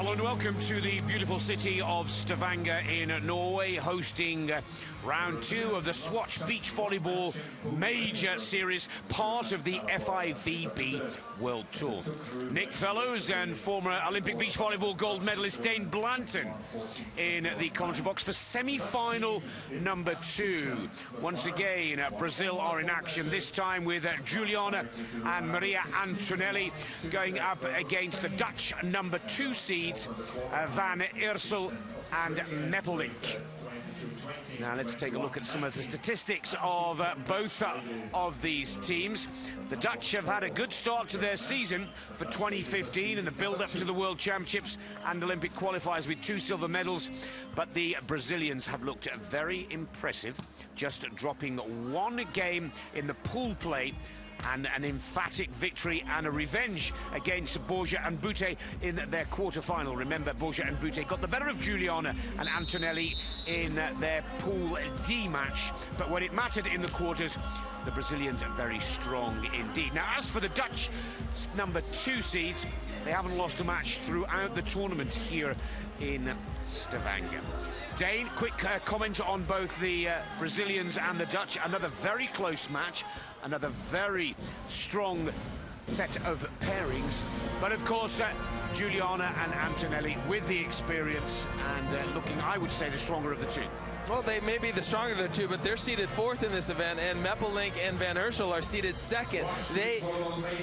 Hello and welcome to the beautiful city of Stavanger in Norway, hosting round 2 of the Swatch Beach Volleyball Major Series, part of the FIVB World Tour. Nick Fellows and former Olympic beach volleyball gold medalist Dane Blanton in the commentary box for semi-final number 2. Once again, Brazil are in action, this time with Juliana and Maria Antonelli going up against the Dutch number 2 seeds, Van Eersel and Meppelink. Now let's take a look at some of the statistics of both of these teams. The Dutch have had a good start to their season for 2015 in the build-up to the World Championships and Olympic qualifiers with 2 silver medals. But the Brazilians have looked very impressive, just dropping 1 game in the pool play, and an emphatic victory and a revenge against Borja and Butte in their quarter-final. Remember, Borja and Butte got the better of Juliana and Antonelli in their Pool D match, but when it mattered in the quarters, the Brazilians are very strong indeed. Now, as for the Dutch number 2 seeds, they haven't lost a match throughout the tournament here in Stavanger. Dane, quick comment on both the Brazilians and the Dutch. Another very close match, another very strong set of pairings. But of course, Juliana and Antonelli with the experience and looking, I would say, the stronger of the two. Well, they may be the stronger of the two, but they're seated 4th in this event, and Meppelink and Van Eersel are seated 2nd.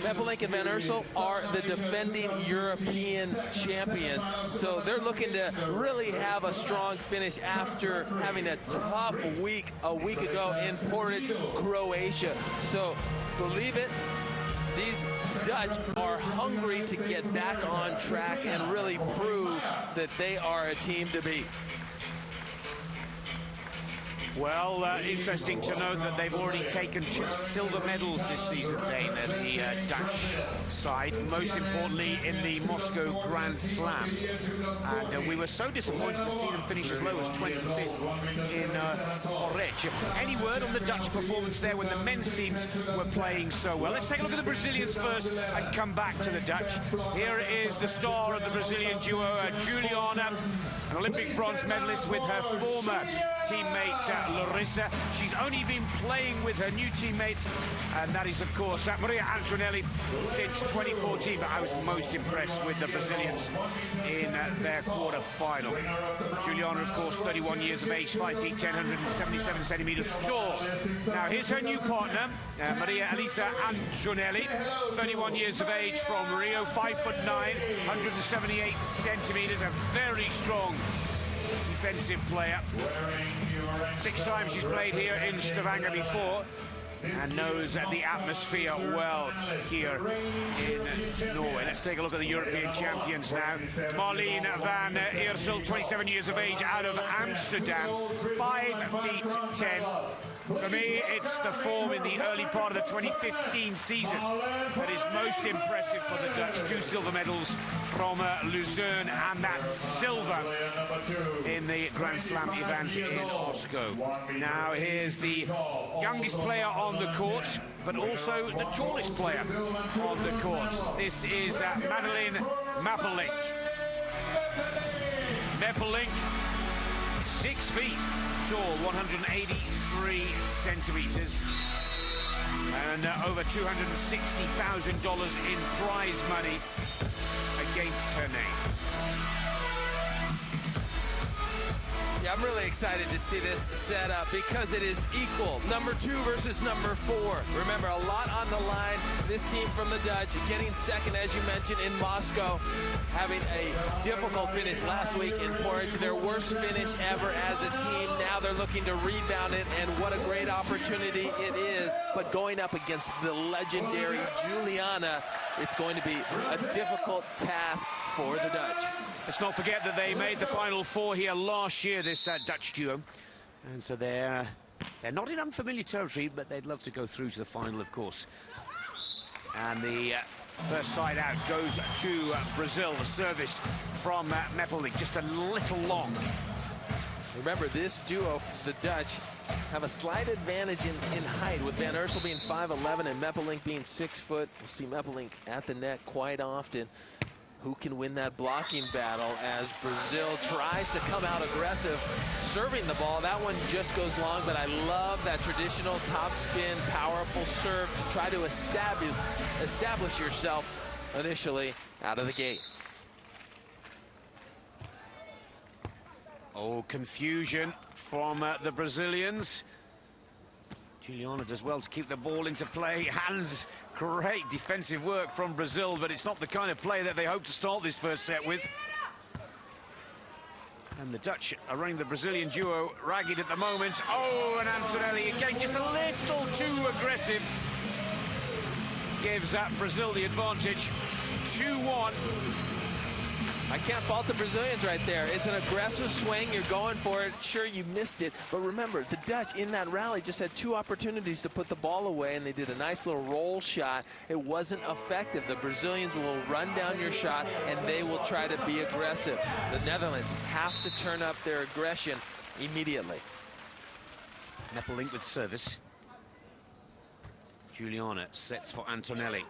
Meppelink and Van Eersel are the defending European champions, so they're looking to really have a strong finish after having a tough week a week ago in Porridge, Croatia. So, believe it, these Dutch are hungry to get back on track and really prove that they are a team to beat. Well, interesting to note that they've already taken 2 silver medals this season, Dane, the Dutch side, most importantly in the Moscow Grand Slam. And we were so disappointed to see them finish as low as 25th in Porridge. Any word on the Dutch performance there when the men's teams were playing so well? Let's take a look at the Brazilians first and come back to the Dutch. Here is the star of the Brazilian duo, Juliana, an Olympic bronze medalist with her former teammate Larissa. She's only been playing with her new teammates, and that is, of course, Maria Antonelli since 2014. But I was most impressed with the Brazilians in their quarter-final. Juliana, of course, 31 years of age, 5 feet 10, 177 centimeters tall. Now, here's her new partner, Maria Elisa Antonelli, 31 years of age from Rio, 5 foot 9, 178 centimeters, a very strong defensive player. 6 times she's played here in Stavanger before and knows the atmosphere well here in Norway. Let's take a look at the European champions now. Marleen Van Eersel, 27 years of age, out of Amsterdam, 5 feet 10. For me, it's the form in the early part of the 2015 season that is most impressive for the Dutch. 2 silver medals from Luzern, and that silver in the Grand Slam event in Moscow. Now, here's the youngest player on the court, but also the tallest player on the court. This is Madeline Meppelink. Meppelink, 6 feet tall, 183 centimeters, and over $260,000 in prize money against her name. Yeah, I'm really excited to see this set up because it is equal. Number 2 versus number 4. Remember, a lot on the line. This team from the Dutch getting 2nd, as you mentioned, in Moscow, having a difficult finish last week in Porridge, their worst finish ever as a team. Now they're looking to rebound it, and what a great opportunity it is. But going up against the legendary Juliana, it's going to be a difficult task for the Dutch. Let's not forget that they made the Final 4 here last year, this Dutch duo. And so they're not in unfamiliar territory, but they'd love to go through to the final, of course. And the first side out goes to Brazil. The service from Meppelink, just a little long. Remember, this duo, the Dutch, have a slight advantage in height, with Van Eersel being 5'11" and Meppelink being 6 foot. We'll see Meppelink at the net quite often. who can win that blocking battle as Brazil tries to come out aggressive, serving the ball. That one just goes long, but I love that traditional top spin, powerful serve to try to establish yourself initially out of the gate. Oh, confusion from the Brazilians. Juliana does well to keep the ball into play. Hands, great defensive work from Brazil, but it's not the kind of play that they hope to start this first set with. And the Dutch are running the Brazilian duo ragged at the moment. Oh, and Antonelli again just a little too aggressive. Gives that Brazil the advantage. 2-1. I can't fault the Brazilians right there. It's an aggressive swing. You're going for it. Sure, you missed it. But remember, the Dutch in that rally just had 2 opportunities to put the ball away, and they did a nice little roll shot. It wasn't effective. The Brazilians will run down your shot, and they will try to be aggressive. The Netherlands have to turn up their aggression immediately. Meppelink with service. Juliana sets for Antonelli.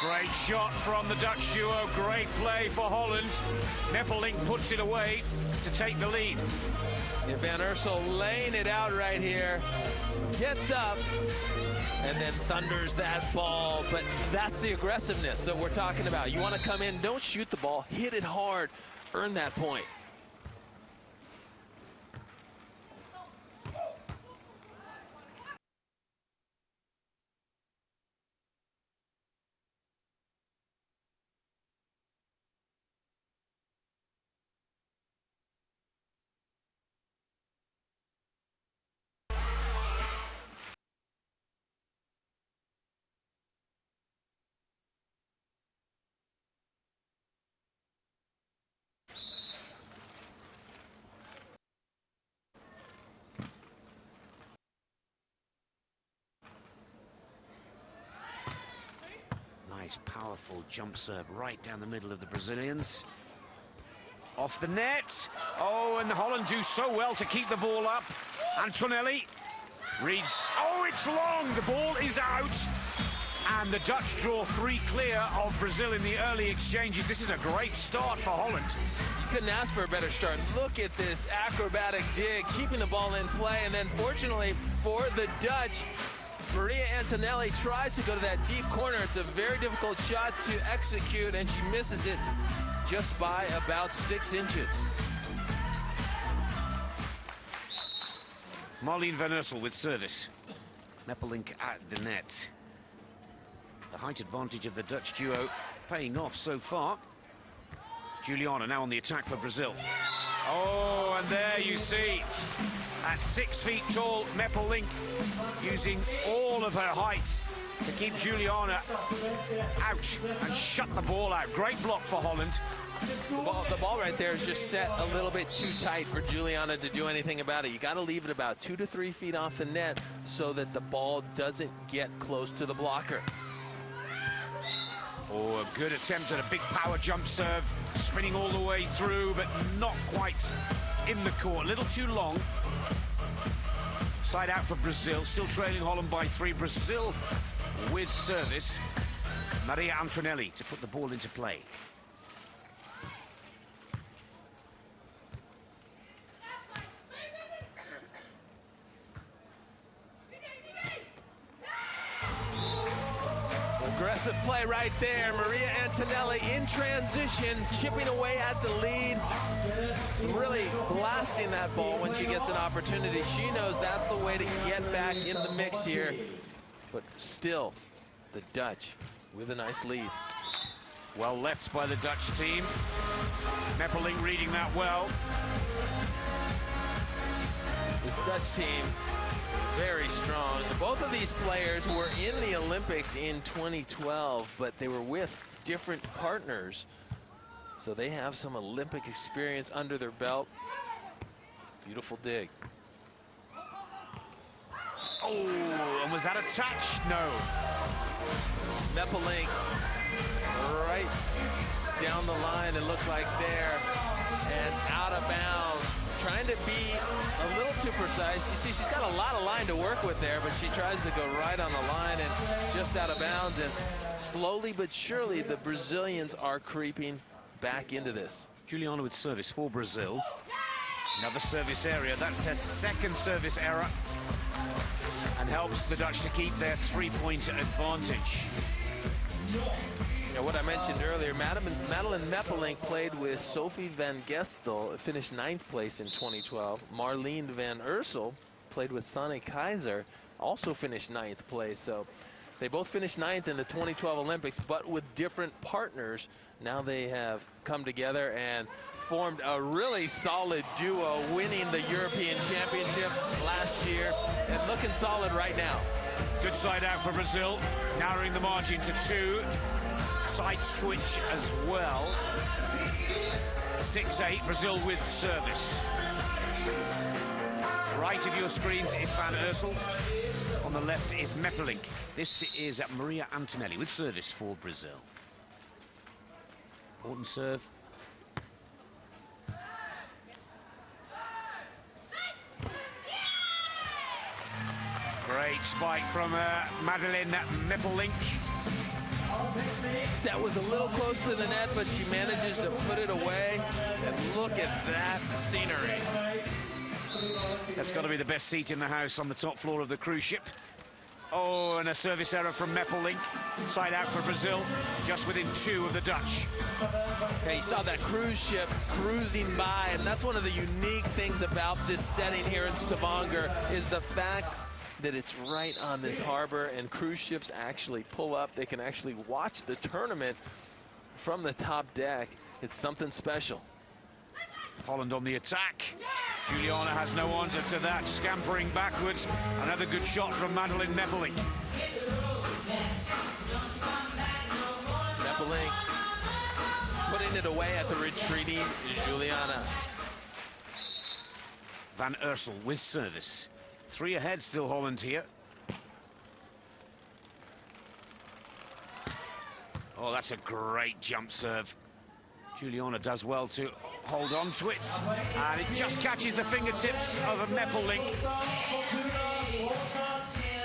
Great shot from the Dutch duo. Great play for Holland. Meppelink puts it away to take the lead. And Van Ursel laying it out right here. Gets up and then thunders that ball. But that's the aggressiveness that we're talking about. You want to come in, don't shoot the ball, hit it hard, earn that point. Nice, powerful jump serve right down the middle of the Brazilians. Off the net. Oh, and Holland do so well to keep the ball up. Antonelli reads. Oh, it's long. The ball is out. And the Dutch draw 3 clear of Brazil in the early exchanges. This is a great start for Holland. You couldn't ask for a better start. Look at this acrobatic dig, keeping the ball in play. And then fortunately for the Dutch, Maria Antonelli tries to go to that deep corner. It's a very difficult shot to execute, and she misses it just by about 6 inches. Marleen Van Ursel with service. Meppelink at the net. The height advantage of the Dutch duo paying off so far. Juliana now on the attack for Brazil. Oh, and there you see, at 6 feet tall, Meppelink using all of her height to keep Juliana out and shut the ball out. Great block for Holland. The ball right there is just set a little bit too tight for Juliana to do anything about it. You got to leave it about 2 to 3 feet off the net so that the ball doesn't get close to the blocker. Oh, a good attempt at a big power jump serve, spinning all the way through, but not quite in the court. A little too long. Side out for Brazil, still trailing Holland by 3. Brazil with service. Maria Antonelli to put the ball into play. Aggressive play right there. Maria Antonelli in transition, chipping away at the lead. Really blasting that ball when she gets an opportunity. She knows that's the way to get back in the mix here. But still, the Dutch with a nice lead. Well left by the Dutch team. Meppelink reading that well. This Dutch team, very strong. Both of these players were in the Olympics in 2012, but they were with different partners. So they have some Olympic experience under their belt. Beautiful dig. Oh, and was that a touch? No. Meppelink right down the line, it looked like there, and out of bounds. Trying to be a little too precise. You see, she's got a lot of line to work with there, but she tries to go right on the line and just out of bounds. And slowly but surely, the Brazilians are creeping back into this. Juliana with service for Brazil. Another service area. That's her second service error, and helps the Dutch to keep their 3-point advantage. Now, what I mentioned earlier, Madeline Meppelink played with Sophie van Gestel, finished 9th place in 2012. Marlene van Ursel played with Sanne Keizer, also finished 9th place. So they both finished 9th in the 2012 Olympics, but with different partners. Now they have come together and formed a really solid duo, winning the European Championship last year and looking solid right now. Good side out for Brazil, narrowing the margin to 2. Side switch as well. 6-8, Brazil with service. Right of your screens is Van Ursel. On the left is Meppelink. This is Maria Antonelli with service for Brazil. Important serve. Great spike from Madeline Meppelink. Set was a little close to the net, but she manages to put it away. And look at that scenery. That's got to be the best seat in the house on the top floor of the cruise ship. Oh, and a service error from Meppelink. Side out for Brazil, just within 2 of the Dutch. Okay, you saw that cruise ship cruising by, and that's one of the unique things about this setting here in Stavanger is the fact that it's right on this harbor, and cruise ships actually pull up. They can actually watch the tournament from the top deck. It's something special. Holland on the attack. Juliana has no answer to that, scampering backwards. Another good shot from Madeline Meppelink. Meppelink putting it away at the retreating Juliana. Van Ursel with service. 3 ahead still, Holland here. Oh, that's a great jump serve. Juliana does well to hold on to it, and it just catches the fingertips of a Meppelink.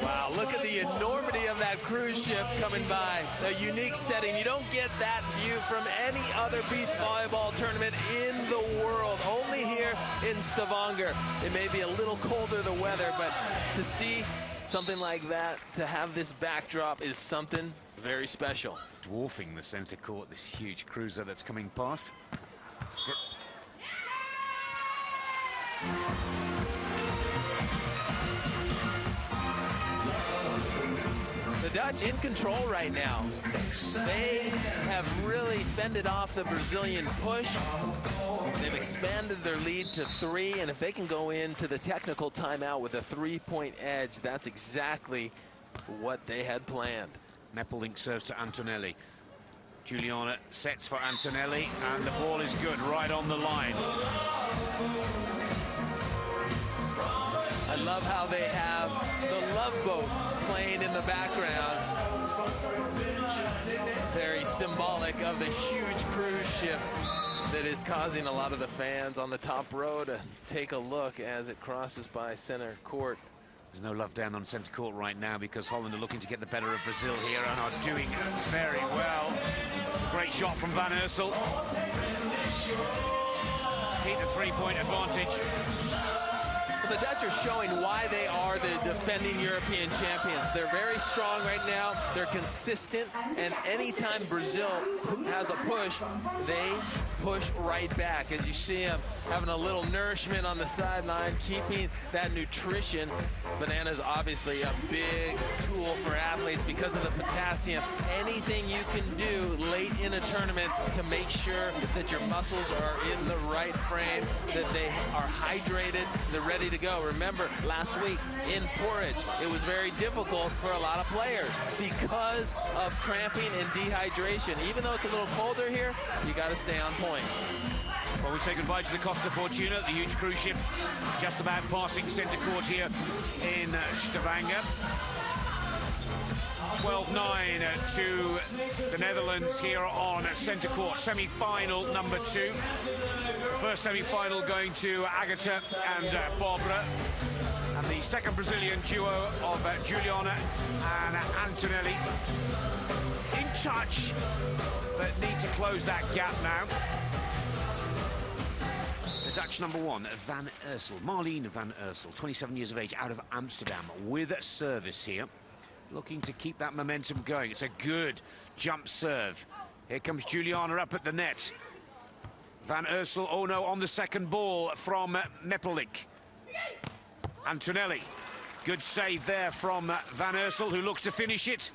Wow, look at the enormity of that cruise ship coming by. A unique setting. You don't get that view from any other beach volleyball tournament in the world. Only here in Stavanger. It may be a little colder, the weather, but to see something like that, to have this backdrop, is something very special. Dwarfing the center court, this huge cruiser that's coming past. The Dutch in control right now. They have really fended off the Brazilian push. They've expanded their lead to 3, and if they can go into the technical timeout with a 3-point edge, that's exactly what they had planned. Meppelink serves to Antonelli. Juliana sets for Antonelli, and the ball is good, right on the line. I love how they have the Love Boat playing in the background. Very symbolic of the huge cruise ship that is causing a lot of the fans on the top row to take a look as it crosses by center court. There's no love down on center court right now because Holland are looking to get the better of Brazil here and are doing very well. Great shot from Van Ursel. Keep the 3-point advantage. Well, the Dutch are showing why they are the defending European champions. They're very strong right now. They're consistent, and anytime Brazil has a push, they push right back. As you see them having a little nourishment on the sideline, keeping that nutrition. Banana is obviously a big tool for athletes because of the potassium. Anything you can do late in a tournament to make sure that your muscles are in the right frame, that they are hydrated, they're ready to go. Remember, last week in Porridge, it was very difficult for a lot of players because of cramping and dehydration. Even though it's a little colder here, you got to stay on point. Well, we say goodbye to the Costa Fortuna, the huge cruise ship, just about passing center court here in Stavanger. 12-9 to the Netherlands here on centre court. Semi-final number 2. First semi-final going to Agatha and Barbara. And the second Brazilian duo of Juliana and Antonelli. In touch, but need to close that gap now. The Dutch number 1, Van Ursel. Marleen van Ursel, 27 years of age, out of Amsterdam, with service here. Looking to keep that momentum going. It's a good jump serve. Here comes Juliana up at the net. Van Ursel, oh no, on the second ball from Meppelink. Antonelli, good save there from Van Ursel, who looks to finish it.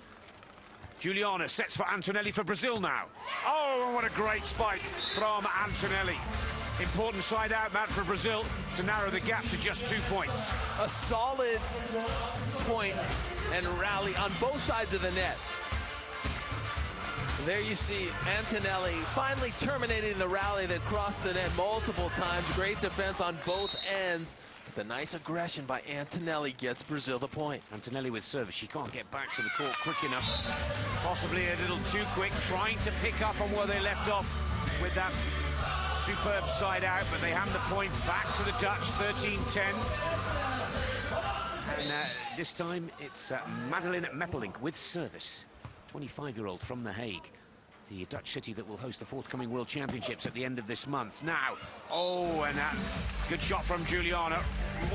Juliana sets for Antonelli for Brazil now. Oh, what a great spike from Antonelli. Important side out match for Brazil to narrow the gap to just 2 points. A solid point and rally on both sides of the net. There you see Antonelli finally terminating the rally that crossed the net multiple times. Great defense on both ends. The nice aggression by Antonelli gets Brazil the point. Antonelli with service. She can't get back to the court quick enough. Possibly a little too quick, trying to pick up on where they left off with that superb side out, but they hand the point back to the Dutch, 13-10. And this time it's Madeleine Meppelink with service. 25-year-old from The Hague, the Dutch city that will host the forthcoming World Championships at the end of this month. Now, oh, and that good shot from Juliana,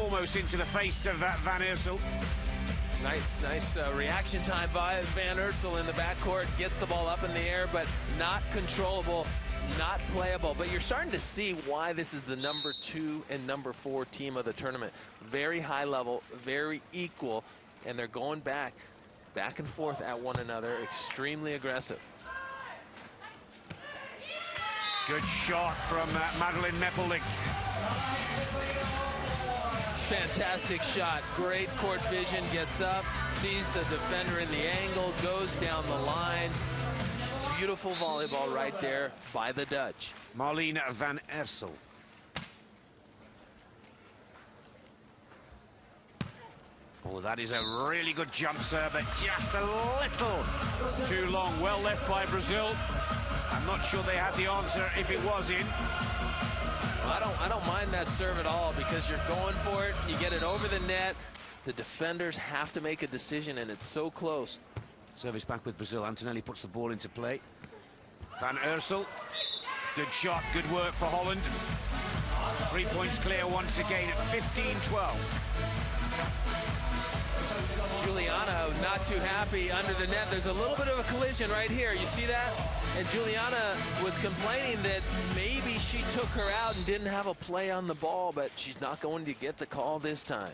almost into the face of Van Ursel. Nice reaction time by Van Ursel in the backcourt. Gets the ball up in the air, but not controllable, not playable. But you're starting to see why this is the number 2 and number 4 team of the tournament. Very high level, very equal, and they're going back and forth at one another, extremely aggressive. Good shot from Madeleine Meppelink. Fantastic shot, great court vision, gets up, sees the defender in the angle, goes down the line. Beautiful volleyball right there by the Dutch. Marleen van Ursel. Oh, that is a really good jump serve, but just a little too long. Well left by Brazil. I'm not sure they had the answer if it was in. I don't mind that serve at all, because you're going for it, you get it over the net. The defenders have to make a decision, and it's so close. Service back with Brazil. Antonelli puts the ball into play. Van Ursel. Good shot, good work for Holland. 3 points clear once again at 15-12. Juliana not too happy under the net. There's a little bit of a collision right here. You see that? And Juliana was complaining that maybe she took her out and didn't have a play on the ball, but she's not going to get the call this time.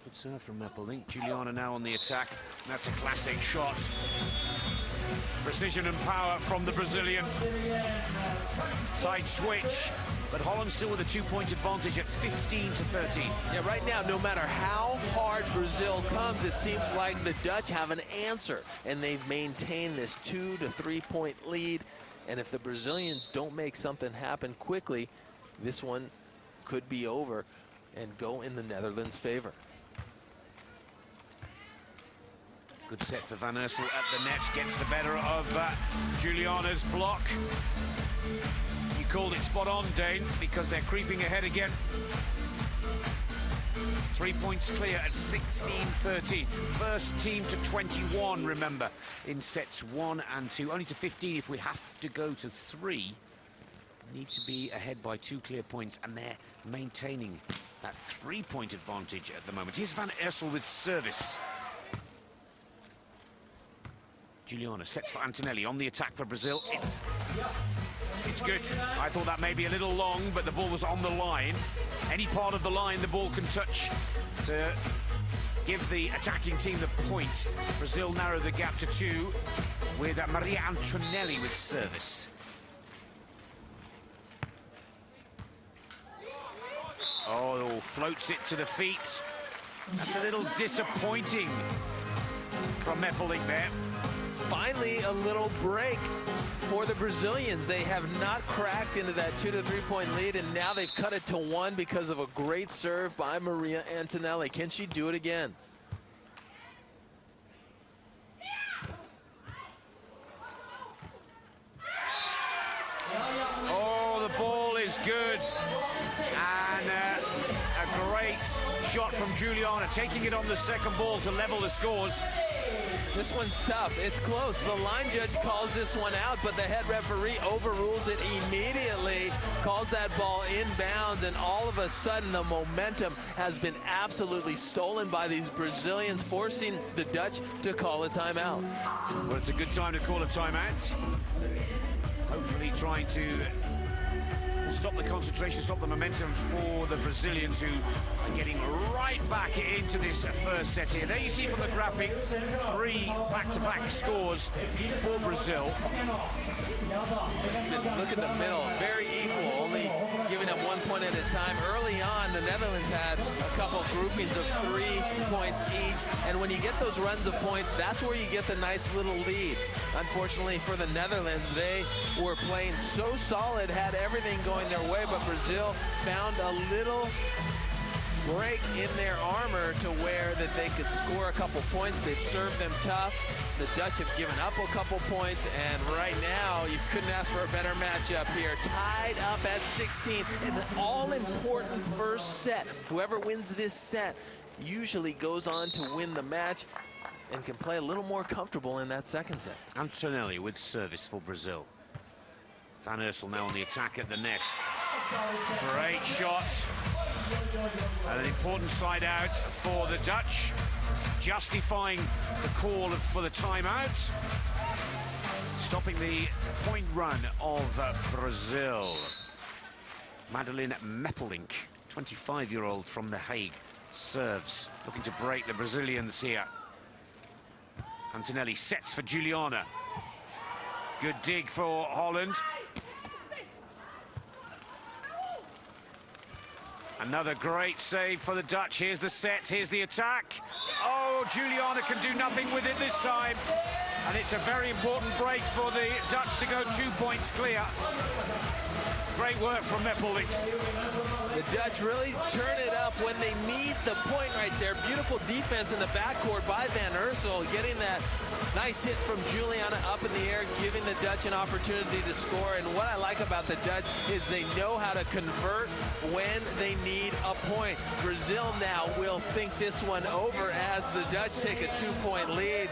Good serve from Meppelink. Juliana now on the attack. That's a classic shot. Precision and power from the Brazilian. Side switch. But Holland still with a 2-point advantage at 15-13. Yeah, right now, no matter how hard Brazil comes, it seems like the Dutch have an answer, and they've maintained this 2 to 3 point lead. And if the Brazilians don't make something happen quickly, this one could be over and go in the Netherlands' favor. Good set for Van Ursel at the net, gets the better of Juliana's block. You called it spot on, Dane, because they're creeping ahead again. 3 points clear at 16-13. First team to 21, remember, in sets 1 and 2. Only to 15 if we have to go to 3. Need to be ahead by 2 clear points, and they're maintaining that 3-point advantage at the moment. Here's Van Ursel with service. Juliana sets for Antonelli on the attack for Brazil. It's good. I thought that may be a little long, but the ball was on the line. Any part of the line the ball can touch to give the attacking team the point. Brazil narrow the gap to 2 with Maria Antonelli with service. Oh, floats it to the feet. That's a little disappointing from Meppelink there. Finally, a little break for the Brazilians. They have not cracked into that 2 to 3 point lead, and now they've cut it to 1 because of a great serve by Maria Antonelli. Can she do it again? Oh, the ball is good. And a great shot from Juliana, taking it on the second ball to level the scores. This one's tough. It's close. The line judge calls this one out, but the head referee overrules it immediately, calls that ball inbounds, and all of a sudden the momentum has been absolutely stolen by these Brazilians, forcing the Dutch to call a timeout. Well, it's a good time to call a timeout. Hopefully trying to stop the concentration, stop the momentum for the Brazilians, who are getting right back into this first set here. There you see from the graphic 3 back-to-back scores for Brazil. Look at the middle, very equal, only giving up 1 point at a time. Early on, the Netherlands had a couple groupings of 3 points each, and when you get those runs of points, that's where you get the nice little lead. Unfortunately for the Netherlands, they were playing so solid, had everything going their way, but Brazil found a little break in their armor to where that they could score a couple points. They've served them tough. The Dutch have given up a couple points, and right now you couldn't ask for a better matchup here. Tied up at 16 in an all-important first set. Whoever wins this set usually goes on to win the match and can play a little more comfortable in that second set. Antonelli with service for Brazil. Van Ursel now on the attack at the net. Great shot. And an important side out for the Dutch, justifying the call for the timeout, stopping the point run of Brazil. Madeleine Meppelink, 25-year-old from The Hague, serves, looking to break the Brazilians here. Antonelli sets for Juliana. Good dig for Holland. Another great save for the Dutch. Here's the set, here's the attack. Oh, Juliana can do nothing with it this time. And it's a very important break for the Dutch to go 2 points clear. Great work from Meppelink. The Dutch really turn it up when they need the point right there. Beautiful defense in the backcourt by Van Ursel, getting that nice hit from Juliana up in the air, giving the Dutch an opportunity to score. And what I like about the Dutch is they know how to convert when they need a point. Brazil now will think this one over as the Dutch take a 2 point lead.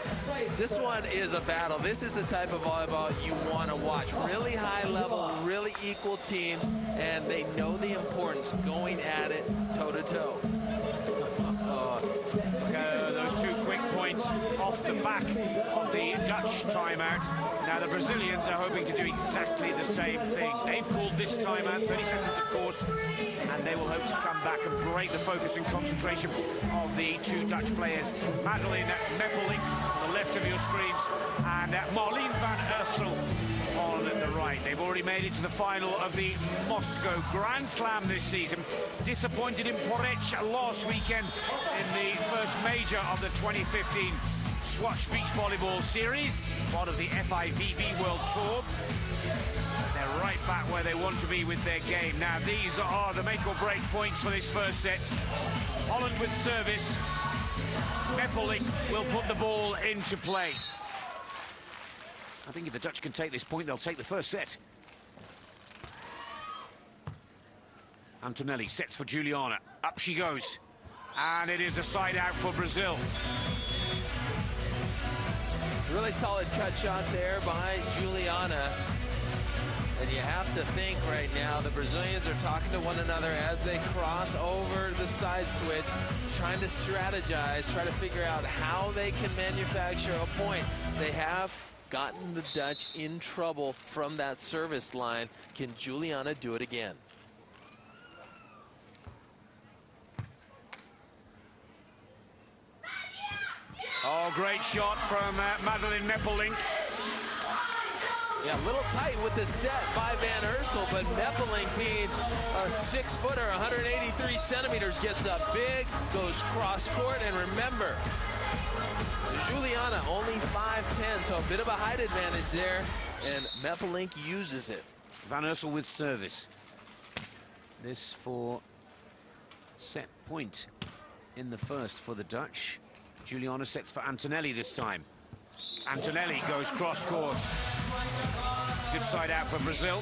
This one is a battle. This is the type of volleyball you want to watch. Really high level, really equal team, and they know the importance going at it toe-to-toe. Look at those 2 quick points off the back of the Dutch timeout. Now the Brazilians are hoping to do exactly the same thing. They've called this timeout, 30 seconds of course, and they will hope to come back and break the focus and concentration of the 2 Dutch players. Madeleine Meppelink on the left of your screens, and Marleen Van Ursel on the right. They've already made it to the final of the Moscow Grand Slam this season. Disappointed in Porec last weekend in the first major of the 2015 Swatch Beach Volleyball Series, part of the FIVB World Tour. They're right back where they want to be with their game. Now these are the make or break points for this first set. Holland with service. Meppelink will put the ball into play. I think if the Dutch can take this point, they'll take the first set. Antonelli sets for Juliana. Up she goes. And it is a side out for Brazil. Really solid cut shot there by Juliana. And you have to think right now, the Brazilians are talking to one another as they cross over the side switch, trying to strategize, try to figure out how they can manufacture a point. They have gotten the Dutch in trouble from that service line. Can Juliana do it again? Oh, great shot from Madeleine Meppelink. Yeah, a little tight with the set by Van Ursel, but Meppelink, being a 6-footer, 183 centimeters, gets up big, goes cross court, and remember, Juliana only 5'10", so a bit of a height advantage there. and Meppelink uses it. Van Ursel with service. This for set point in the first for the Dutch. Juliana sets for Antonelli this time. Antonelli goes cross-court. Good side out for Brazil.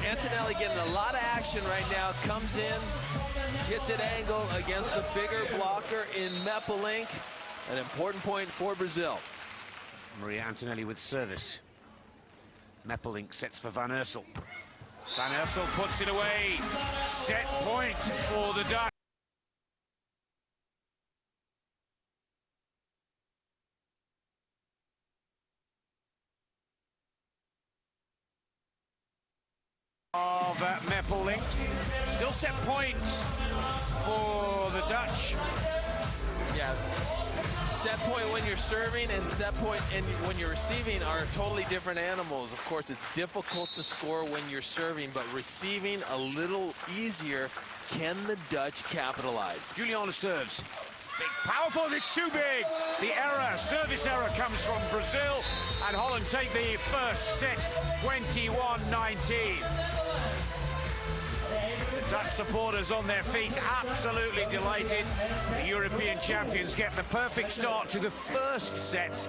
Antonelli getting a lot of action right now. Comes in, gets an angle against the bigger blocker in Meppelink. An important point for Brazil. Maria Antonelli with service. Meppelink sets for Van Ursel. Van Ursel puts it away. Set point for the Dutch. Of Meppelink. Still set point for the Dutch. Yeah. Set point when you're serving and set point and when you're receiving are totally different animals. Of course, it's difficult to score when you're serving, but receiving a little easier. Can the Dutch capitalize? Juliana serves. Big, powerful, it's too big. The error, service error comes from Brazil, and Holland take the first set, 21-19. Dutch supporters on their feet, absolutely delighted. The European champions get the perfect start to the first set.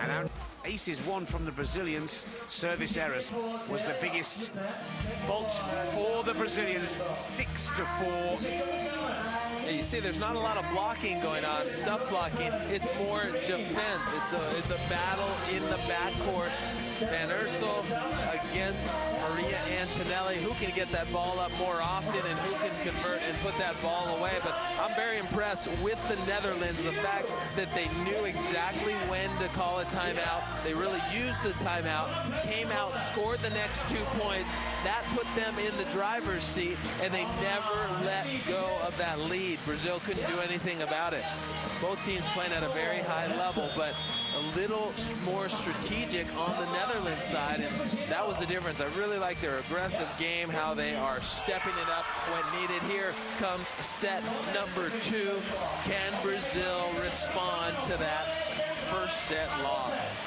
And our aces won from the Brazilians. Service errors was the biggest fault for the Brazilians, 6-4. Yeah, you see there's not a lot of blocking going on, stuff blocking. It's more defense. It's a battle in the backcourt. Van Ursel against Maria Antonelli. Who can get that ball up more often and who can convert and put that ball away? But I'm very impressed with the Netherlands, the fact that they knew exactly when to call a timeout. They really used the timeout, came out, scored the next 2 points. That put them in the driver's seat, and they never let go of that lead. Brazil couldn't do anything about it. Both teams playing at a very high level, but a little more strategic on the Netherlands side, and that was the difference. I really like their aggressive game, how they are stepping it up when needed. Here comes set number 2. Can Brazil respond to that first set loss?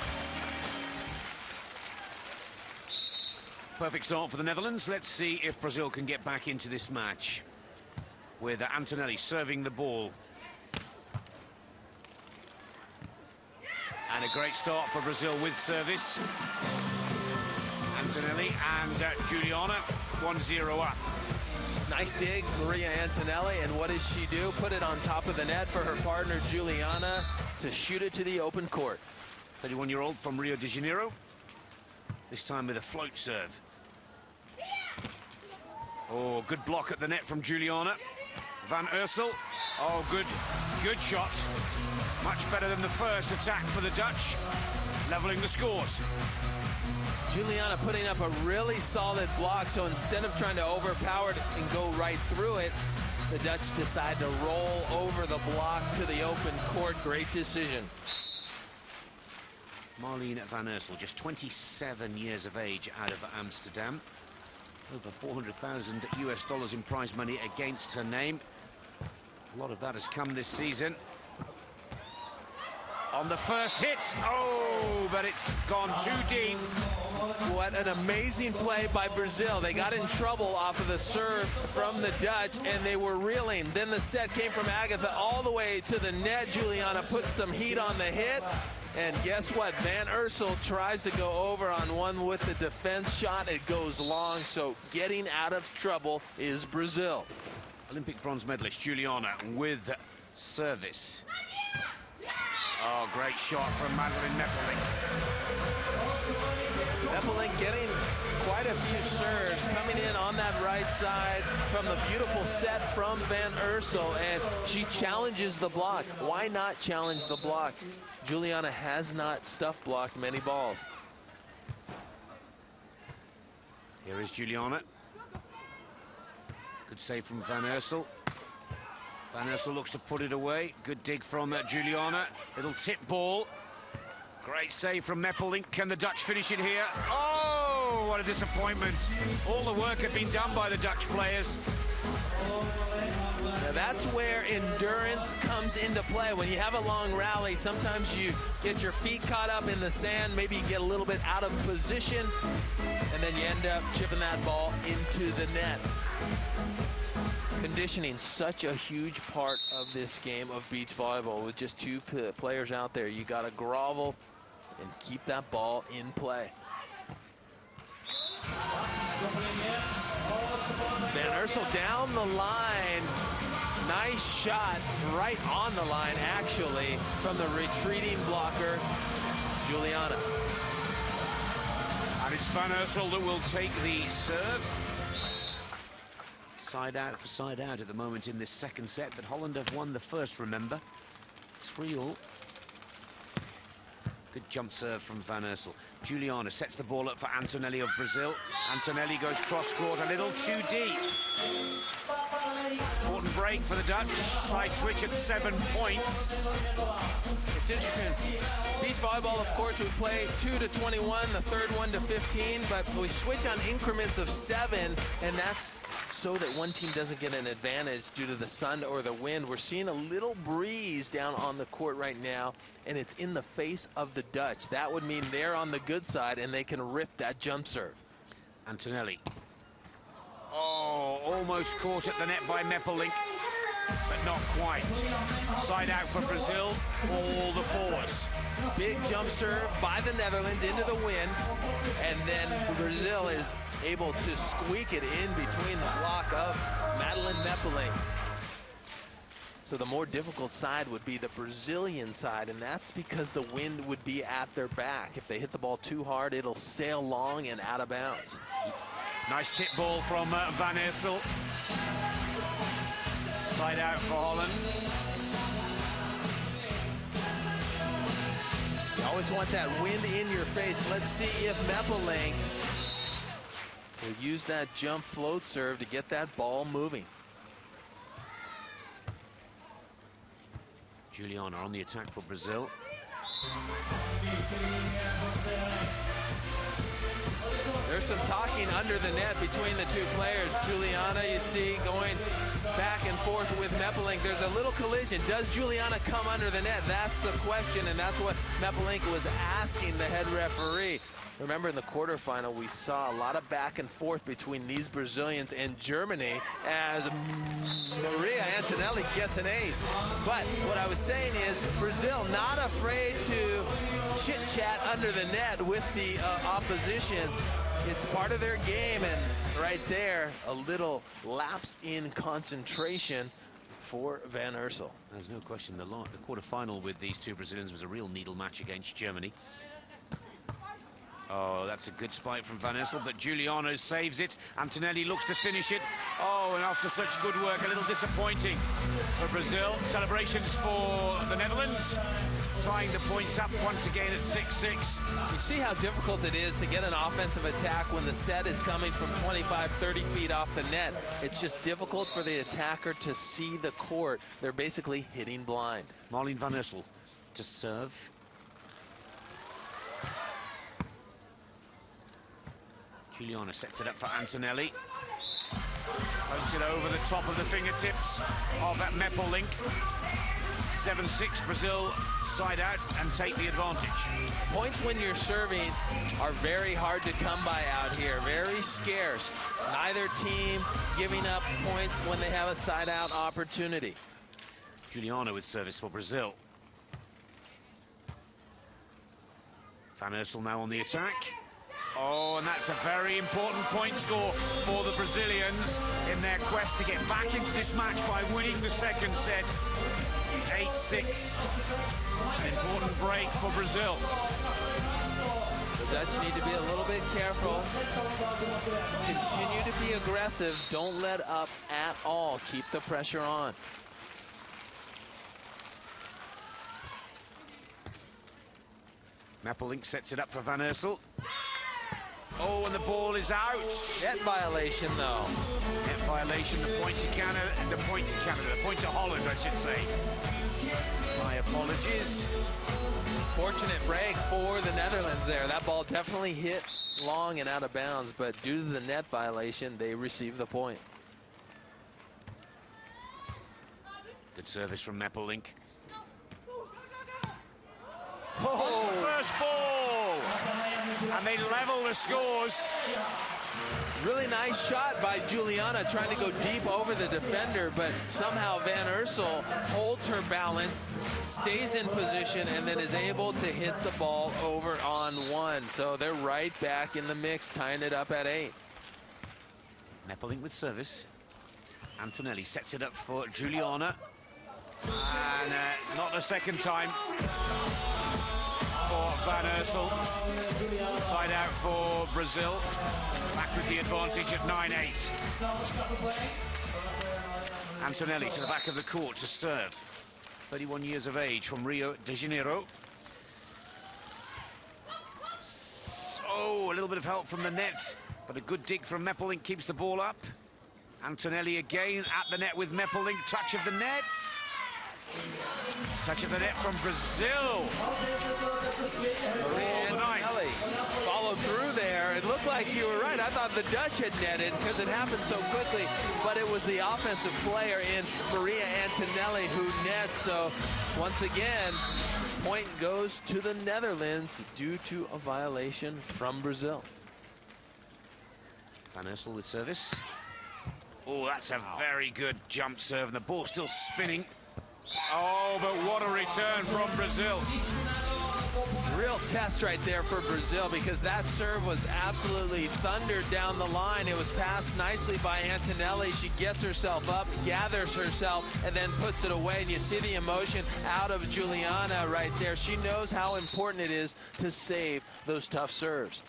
Perfect start for the Netherlands. Let's see if Brazil can get back into this match with Antonelli serving the ball. And a great start for Brazil with service. Antonelli and Juliana, 1-0 up. Nice dig, Maria Antonelli, and what does she do? Put it on top of the net for her partner, Juliana, to shoot it to the open court. 31-year-old from Rio de Janeiro, this time with a float serve. Oh, good block at the net from Juliana. Van Ursel, oh, good shot. Much better than the first attack for the Dutch, leveling the scores. Juliana putting up a really solid block, so instead of trying to overpower it and go right through it, the Dutch decide to roll over the block to the open court. Great decision. Marlene Van Ursel, just 27 years of age, out of Amsterdam. Over 400,000 US dollars in prize money against her name. A lot of that has come this season. On the first hit, oh, but it's gone too deep. What an amazing play by Brazil. They got in trouble off of the serve from the Dutch, and they were reeling. Then the set came from Agatha all the way to the net. Juliana put some heat on the hit. And guess what? Van Ursel tries to go over on one with the defense shot. It goes long, so getting out of trouble is Brazil. Olympic bronze medalist Juliana with service. Oh, great shot from Madeline Meppelink. Meppelink getting quite a few serves, coming in on that right side from the beautiful set from Van Ursel, and she challenges the block. Why not challenge the block? Juliana has not stuff blocked many balls. Here is Juliana. Good save from Van Ursel. Van Ursel looks to put it away. Good dig from Juliana. Little tip ball. Great save from Meppelink. Can the Dutch finish it here? Oh, what a disappointment. All the work had been done by the Dutch players. Now that's where endurance comes into play. When you have a long rally, sometimes you get your feet caught up in the sand, maybe you get a little bit out of position, and then you end up chipping that ball into the net. Conditioning, such a huge part of this game of beach volleyball. With just two players out there, you got to grovel and keep that ball in play. Van Ursel down the line. Nice shot right on the line, actually, from the retreating blocker, Juliana. And it's Van Ursel that will take the serve. Side out for side out at the moment in this second set, but Holland have won the first, remember. 3-all. Good jump serve from Van Ursel. Juliana sets the ball up for Antonelli of Brazil. Antonelli goes cross-court a little too deep. Important break for the Dutch. Side switch at 7 points. It's interesting. Beach volleyball, of course, we play 2 to 21, the third one to 15, but we switch on increments of 7, and that's so that one team doesn't get an advantage due to the sun or the wind. We're seeing a little breeze down on the court right now, and it's in the face of the Dutch. That would mean they're on the good side, and they can rip that jump serve. Antonelli. Oh, almost caught at the net by Meppelink, but not quite. Side out for Brazil, all the fours. Big jump serve by the Netherlands into the wind, and then Brazil is able to squeak it in between the block of Madeleine Meppelink. So the more difficult side would be the Brazilian side, and that's because the wind would be at their back. If they hit the ball too hard, it'll sail long and out of bounds. Nice tip ball from Van Ursel. Side out for Holland. You always want that wind in your face. Let's see if Meppelink will use that jump float serve to get that ball moving. Juliana on the attack for Brazil. There's some talking under the net between the two players. Juliana, you see, going back and forth with Meppelink. There's a little collision. Does Juliana come under the net? That's the question, and that's what Meppelink was asking the head referee. Remember, in the quarterfinal, we saw a lot of back and forth between these Brazilians and Germany as Maria Antonelli gets an ace. But what I was saying is Brazil not afraid to chit-chat under the net with the opposition. It's part of their game, and right there, a little lapse in concentration for Van Ursel. There's no question the quarterfinal with these two Brazilians was a real needle match against Germany. Oh, that's a good spike from Van Ursel, but Juliana saves it. Antonelli looks to finish it. Oh, and after such good work, a little disappointing for Brazil. Celebrations for the Netherlands, tying the points up once again at 6-6. You see how difficult it is to get an offensive attack when the set is coming from 25, 30 feet off the net. It's just difficult for the attacker to see the court. They're basically hitting blind. Marleen Van Ursel to serve. Juliana sets it up for Antonelli. Floats it over the top of the fingertips of that Meppelink. 7-6, Brazil side out and take the advantage. Points when you're serving are very hard to come by out here, very scarce. Neither team giving up points when they have a side out opportunity. Juliana with service for Brazil. Van Ursel now on the attack. Oh, and that's a very important point score for the Brazilians in their quest to get back into this match by winning the second set. 8-6. An important break for Brazil. The Dutch need to be a little bit careful. Continue to be aggressive. Don't let up at all. Keep the pressure on. Meppelink sets it up for Van Ursel. Oh, and the ball is out. Net violation, though. Net violation, the point to Canada, the point to Holland, I should say. My apologies. Fortunate break for the Netherlands there. That ball definitely hit long and out of bounds, but due to the net violation, they receive the point. Good service from Meppelink. Oh, First ball! And they level the scores. really nice shot by Juliana, trying to go deep over the defender, but somehow Van Ursel holds her balance, stays in position, and then is able to hit the ball over on one. So they're right back in the mix, tying it up at 8. Meppelink with service. Antonelli sets it up for Juliana. And not the second time for Van Ursel. Side out for Brazil. Back with the advantage at 9-8. Antonelli to the back of the court to serve. 31 years of age from Rio de Janeiro. So, a little bit of help from the net, but a good dig from Meppelink keeps the ball up. Antonelli again at the net with Meppelink. Touch of the net. Touch of the net from Brazil. Antonelli followed through there. It looked like you were right. I thought the Dutch had netted because it happened so quickly, but it was the offensive player in Maria Antonelli who nets. So once again, point goes to the Netherlands due to a violation from Brazil. Van Ursel with service. Oh, that's a very good jump serve, and the ball still spinning. Oh, but what a return from Brazil. Real test right there for Brazil, because that serve was absolutely thundered down the line. It was passed nicely by Antonelli. She gets herself up, gathers herself, and then puts it away. And you see the emotion out of Juliana right there. She knows how important it is to save those tough serves.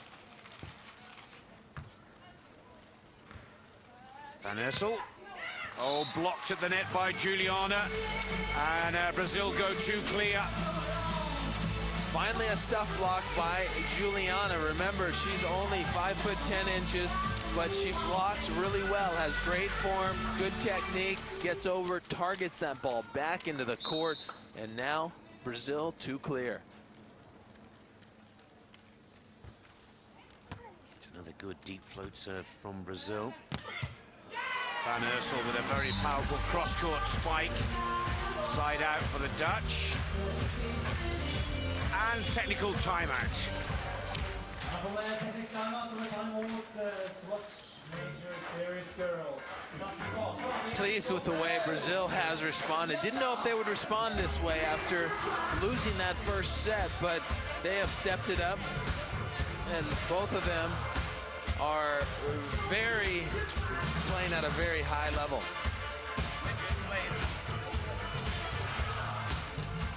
Van Ursel. Oh, blocked at the net by Juliana. And Brazil go too clear. Finally a stuff block by Juliana. Remember, she's only 5'10", but she blocks really well, has great form, good technique, gets over, targets that ball back into the court, and now Brazil too clear. It's another good deep float serve from Brazil. Van Ursel with a very powerful cross-court spike. Side out for the Dutch. And technical timeout. Pleased with the way Brazil has responded. Didn't know if they would respond this way after losing that first set, but they have stepped it up, and both of them are playing at a very high level.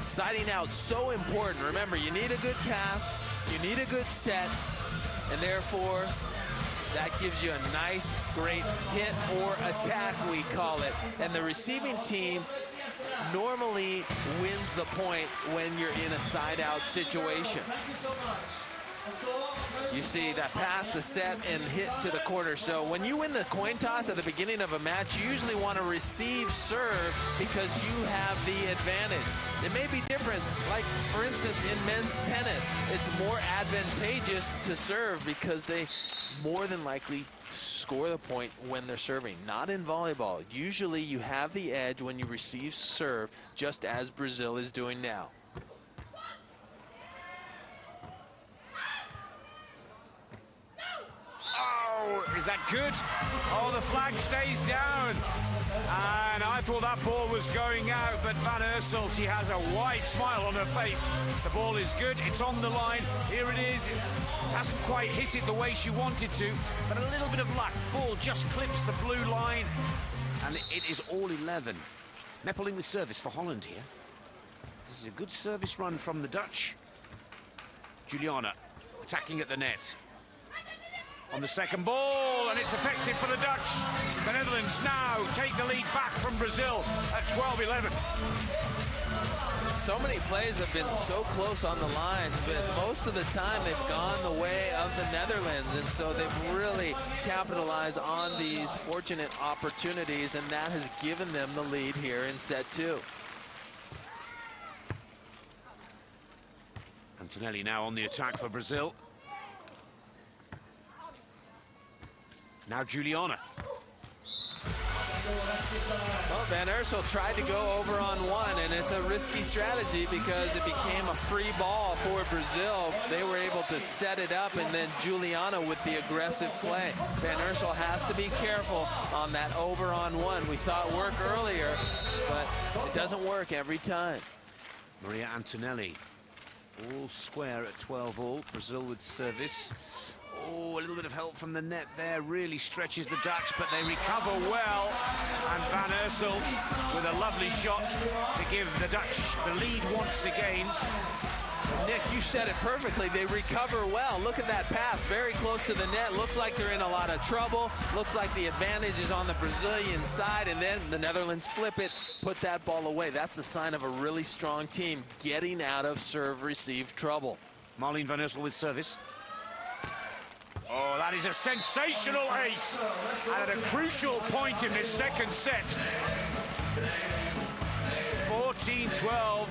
Siding out, so important. Remember, you need a good pass, you need a good set, and therefore that gives you a nice, great hit or attack, we call it. And the receiving team normally wins the point when you're in a side-out situation. You see that pass, the set, and hit to the corner. So when you win the coin toss at the beginning of a match, you usually want to receive serve because you have the advantage. It may be different, like, for instance, in men's tennis. It's more advantageous to serve because they more than likely score the point when they're serving. Not in volleyball. Usually you have the edge when you receive serve, just as Brazil is doing now. Is that good? Oh, the flag stays down. And I thought that ball was going out, but Van Ursel, she has a wide smile on her face. The ball is good. It's on the line. Here it is. It hasn't quite hit it the way she wanted to, but a little bit of luck. Ball just clips the blue line, and it is all 11. Meppelink with service for Holland here. This is a good service run from the Dutch. Juliana attacking at the net. On the second ball, and it's effective for the Dutch. The Netherlands now take the lead back from Brazil at 12-11. So many plays have been so close on the lines, but most of the time they've gone the way of the Netherlands, and so they've really capitalized on these fortunate opportunities, and that has given them the lead here in set 2. Antonelli now on the attack for Brazil. Now Juliana. Well, Van Ursel tried to go over on one, and it's a risky strategy because it became a free ball for Brazil. They were able to set it up, and then Juliana with the aggressive play. Van Ursel has to be careful on that over on one. We saw it work earlier, but it doesn't work every time. Maria Antonelli, all square at 12 all. Brazil with service. Oh, a little bit of help from the net there, really stretches the Dutch, but they recover well. And Van Ursel with a lovely shot to give the Dutch the lead once again. Nick, you said it perfectly. They recover well. Look at that pass, very close to the net. Looks like they're in a lot of trouble. Looks like the advantage is on the Brazilian side, and then the Netherlands flip it, put that ball away. That's a sign of a really strong team getting out of serve-receive trouble. Marleen Van Ursel with service. Oh, that is a sensational ace, and at a crucial point in this second set. 14-12.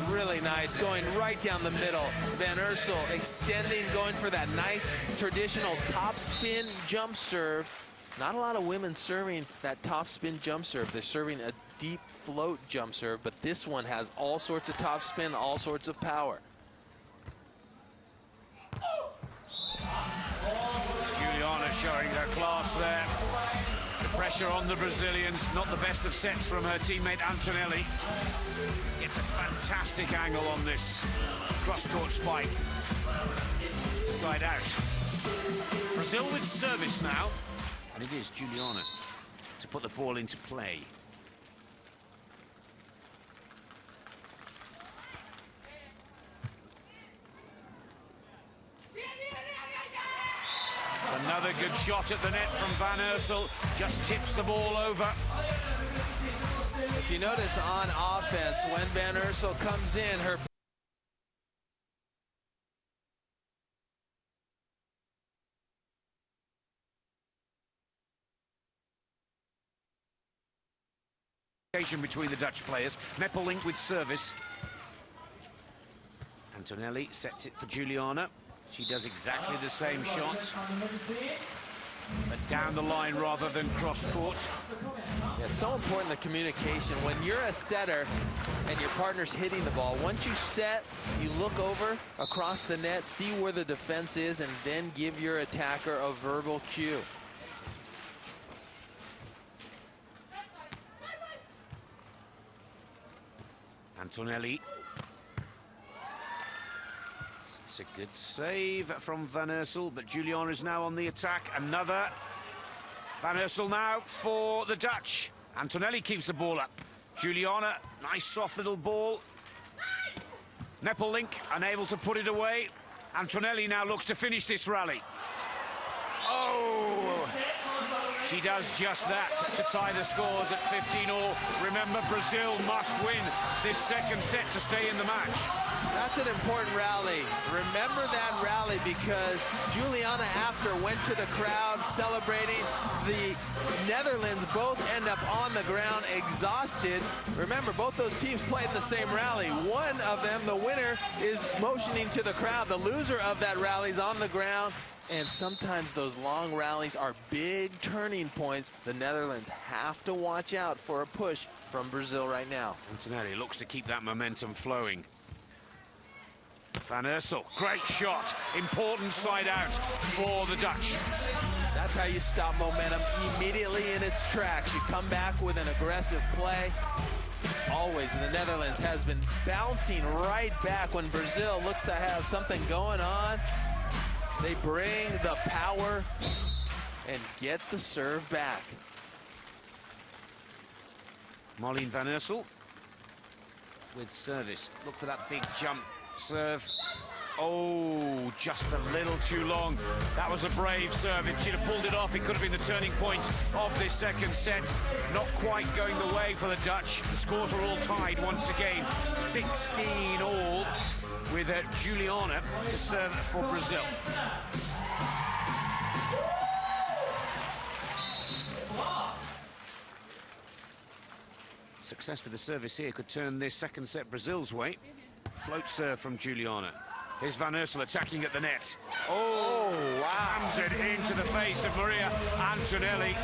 Really nice, going right down the middle. Van Ursel extending, going for that nice traditional top spin jump serve. Not a lot of women serving that top spin jump serve. They're serving a deep float jump serve, but this one has all sorts of top spin, all sorts of power. Juliana showing her class there. The pressure on the Brazilians, not the best of sets from her teammate Antonelli. It's a fantastic angle on this cross-court spike to side out. Brazil with service now, and it is Juliana to put the ball into play. Another good shot at the net from Van Ursel, just tips the ball over. If you notice on offense, when Van Ursel comes in, her between the Dutch players. Meppelink with service. Antonelli sets it for Juliana. She does exactly the same shot, but down the line rather than cross-court. Yeah, it's so important, the communication. When you're a setter and your partner's hitting the ball, once you set, you look over across the net, see where the defense is, and then give your attacker a verbal cue. Antonelli. It's a good save from Van Ursel, but Juliana is now on the attack. Another. Van Ursel now for the Dutch. Antonelli keeps the ball up. Juliana, nice soft little ball. Meppelink unable to put it away. Antonelli now looks to finish this rally. Oh! She does just that to tie the scores at 15-all. Remember, Brazil must win this second set to stay in the match. That's an important rally. Remember that rally, because Juliana after went to the crowd celebrating. The Netherlands both end up on the ground exhausted. Remember, both those teams played the same rally. One of them, the winner, is motioning to the crowd. The loser of that rally is on the ground. And sometimes those long rallies are big turning points. The Netherlands have to watch out for a push from Brazil right now. Antonelli looks to keep that momentum flowing. Van Ursel, great shot. Important side out for the Dutch. That's how you stop momentum immediately in its tracks. You come back with an aggressive play. Always, the Netherlands has been bouncing right back when Brazil looks to have something going on. They bring the power and get the serve back. Marleen Van Ursel with service. Look for that big jump serve. Oh, just a little too long. That was a brave serve. If she'd have pulled it off, it could have been the turning point of this second set. Not quite going the way for the Dutch. The scores are all tied once again. 16-all. With Juliana to serve for Brazil. Success with the service here could turn this second set Brazil's way. Float serve from Juliana. Here's Van Ursel attacking at the net. Oh, wow. Slams it into the face of Maria Antonelli.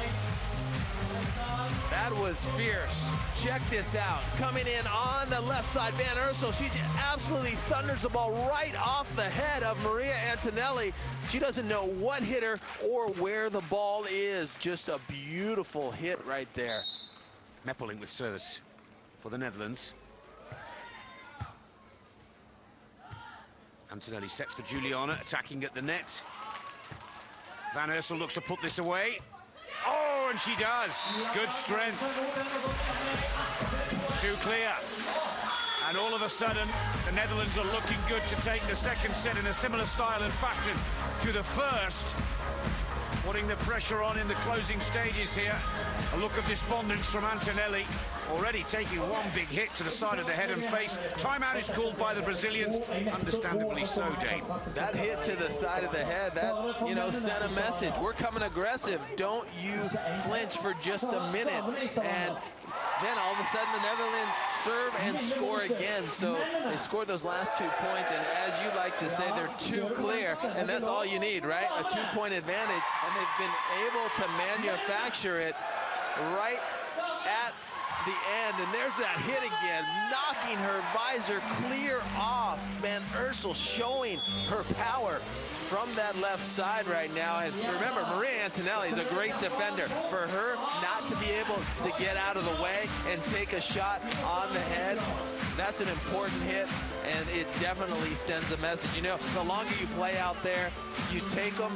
That was fierce. Check this out. Coming in on the left side, Van Ursel. She just absolutely thunders the ball right off the head of Maria Antonelli. She doesn't know what hit her or where the ball is. Just a beautiful hit right there. Meppelink with service for the Netherlands. Antonelli sets for Juliana, attacking at the net. Van Ursel looks to put this away. Oh, and she does. Good strength. Too clear. And all of a sudden, the Netherlands are looking good to take the second set in a similar style and fashion to the first. Putting the pressure on in the closing stages here. A look of despondence from Antonelli. Already taking one big hit to the side of the head and face. Timeout is called by the Brazilians. Understandably so, Dane. That hit to the side of the head, that, you know, sent a message. We're coming aggressive. Don't you flinch for just a minute. And then all of a sudden the Netherlands serve and score again. So they scored those last 2 points, and as you like to say, they're too clear, and that's all you need, right? A 2-point advantage, and they've been able to manufacture it right at the end. And there's that hit again, knocking her visor clear off. Van Ursel showing her power from that left side right now. And remember, Maria Antonelli is a great defender. For her not to be able to get out of the way and take a shot on the head, that's an important hit, and it definitely sends a message. You know, the longer you play out there, you take them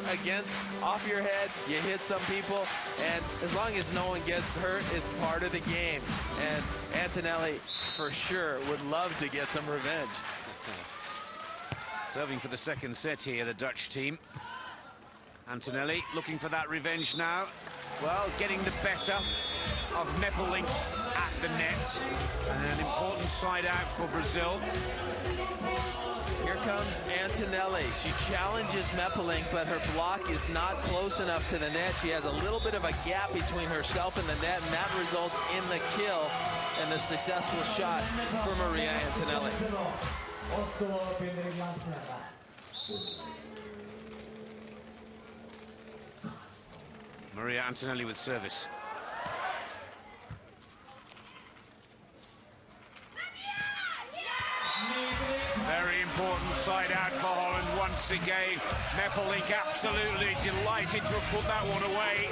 off your head, you hit some people, and as long as no one gets hurt, it's part of the game. And Antonelli, for sure, would love to get some revenge. Serving for the second set here, the Dutch team. Antonelli looking for that revenge now. Well, getting the better of Meppelink at the net. And an important side out for Brazil. Here comes Antonelli. She challenges Meppelink, but her block is not close enough to the net. She has a little bit of a gap between herself and the net, and that results in the kill and the successful shot for Maria Antonelli. Maria Antonelli with service. Very important side out for Holland once again. Meppelink absolutely delighted to have put that one away.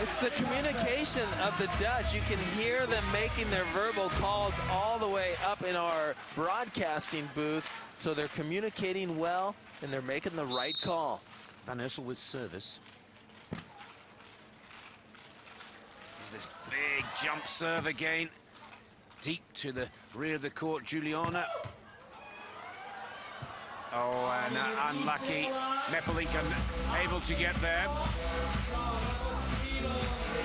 It's the communication of the Dutch. You can hear them making their verbal calls all the way up in our broadcasting booth. So they're communicating well, and they're making the right call. Van Ursel with service. There's this big jump serve again. Deep to the rear of the court, Juliana. Oh, and unlucky. Meppelink unable to get there.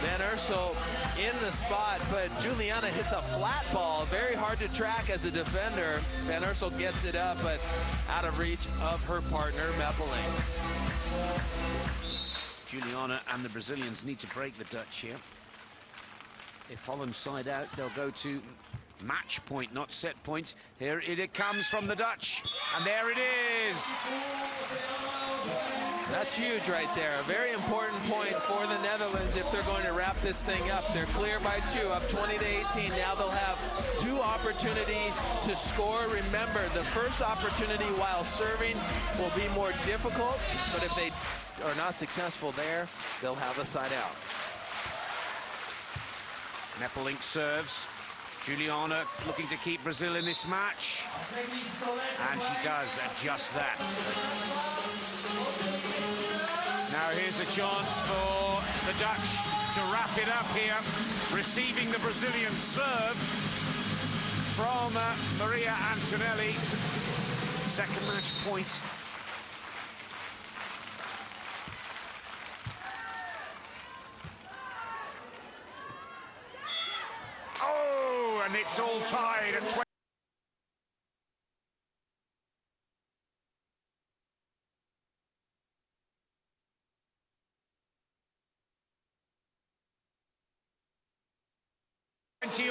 Van Ursel in the spot, but Juliana hits a flat ball. Very hard to track as a defender. Van Ursel gets it up, but out of reach of her partner, Meppelink. Juliana and the Brazilians need to break the Dutch here. If Holland side out, they'll go to match point, not set point. Here it comes from the Dutch, and there it is. That's huge right there. A very important point for the Netherlands if they're going to wrap this thing up. They're clear by 2, up 20-18. Now they'll have 2 opportunities to score. Remember, the first opportunity while serving will be more difficult, but if they are not successful there, they'll have a side out. Meppelink serves. Juliana looking to keep Brazil in this match. And she does just that. Now here's the chance for the Dutch to wrap it up here. Receiving the Brazilian serve from Maria Antonelli. Second match point. Oh, and it's all tied at 20.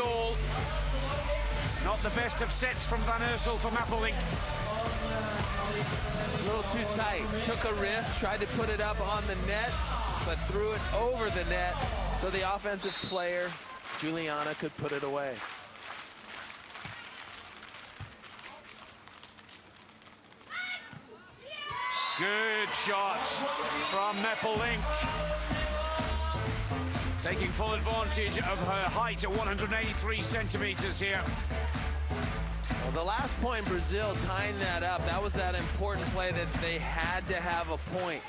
All. Not the best of sets from Van Ursel for Meppelink. A little too tight. Took a risk, tried to put it up on the net. but threw it over the net so the offensive player, Juliana, could put it away. Good shot from Meppel-Link. Taking full advantage of her height at 183 centimeters here. Well, the last point, Brazil tying that up. That was that important play that they had to have a point.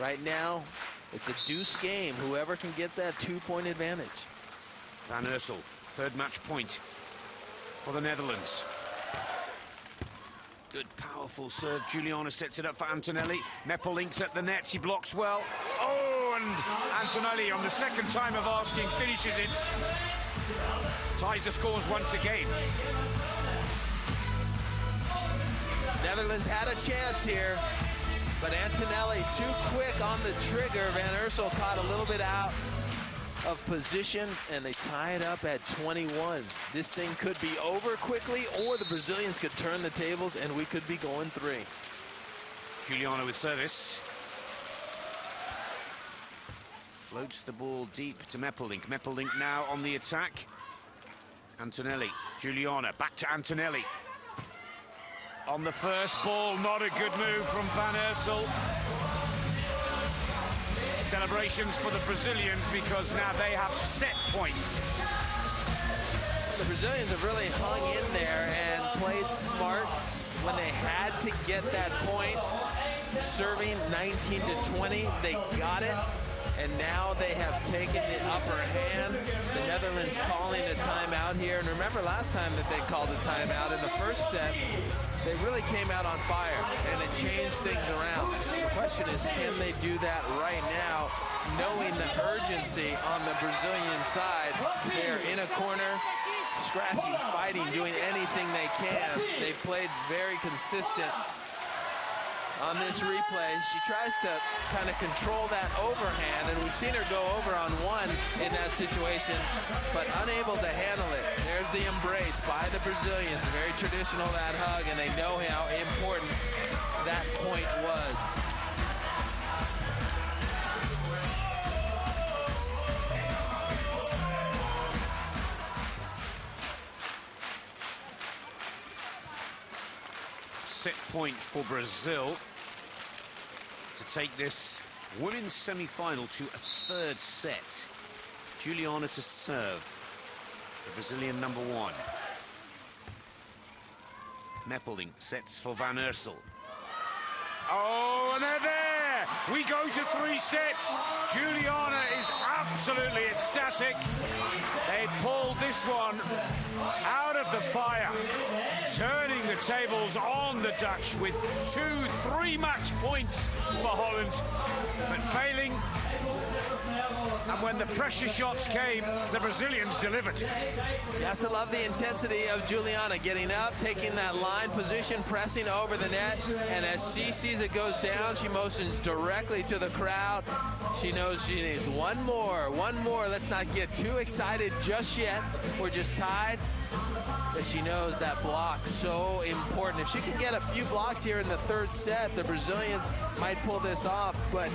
Right now, it's a deuce game. Whoever can get that 2-point advantage. Van Ursel, third match point for the Netherlands. Good, powerful serve. Juliana sets it up for Antonelli. Meppel-Link's at the net. She blocks well. Oh, and Antonelli, on the second time of asking, finishes it. Ties the scores once again. Netherlands had a chance here, but Antonelli too quick on the trigger. Van Ursel caught a little bit out of position, and they tie it up at 21. This thing could be over quickly, or the Brazilians could turn the tables, and we could be going 3. Juliana with service. Floats the ball deep to Meppel-Link. Meppel-Link now on the attack. Antonelli, Juliana, back to Antonelli. On the first ball, not a good move from Van Ursel. Celebrations for the Brazilians because now they have set points. The Brazilians have really hung in there and played smart when they had to get that point. Serving 19 to 20, they got it. And now they have taken the upper hand. The Netherlands calling a timeout here. And remember last time that they called a timeout in the first set, they really came out on fire and it changed things around. The question is, can they do that right now, knowing the urgency on the Brazilian side? They're in a corner, scratching, fighting, doing anything they can. They've played very consistent. On this replay, she tries to kind of control that overhand, and we've seen her go over on one in that situation, but unable to handle it. There's the embrace by the Brazilians. Very traditional, that hug, and they know how important that point was. Set point for Brazil to take this women's semi-final to a third set. Juliana to serve, the Brazilian number 1. Meppel-Link sets for Van Ursel. Oh, and they're there! We go to 3 sets. Juliana is absolutely ecstatic. They pulled this one out of the fire, turning the tables on the Dutch with 2-3 match points for Holland, but failing. And when the pressure shots came, the Brazilians delivered. You have to love the intensity of Juliana getting up, taking that line position, pressing over the net, and as she sees it goes down, she motions directly to the crowd. She knows she needs one more. Let's not get too excited just yet. We're just tied. But she knows that block so important. If she can get a few blocks here in the third set, the Brazilians might pull this off, but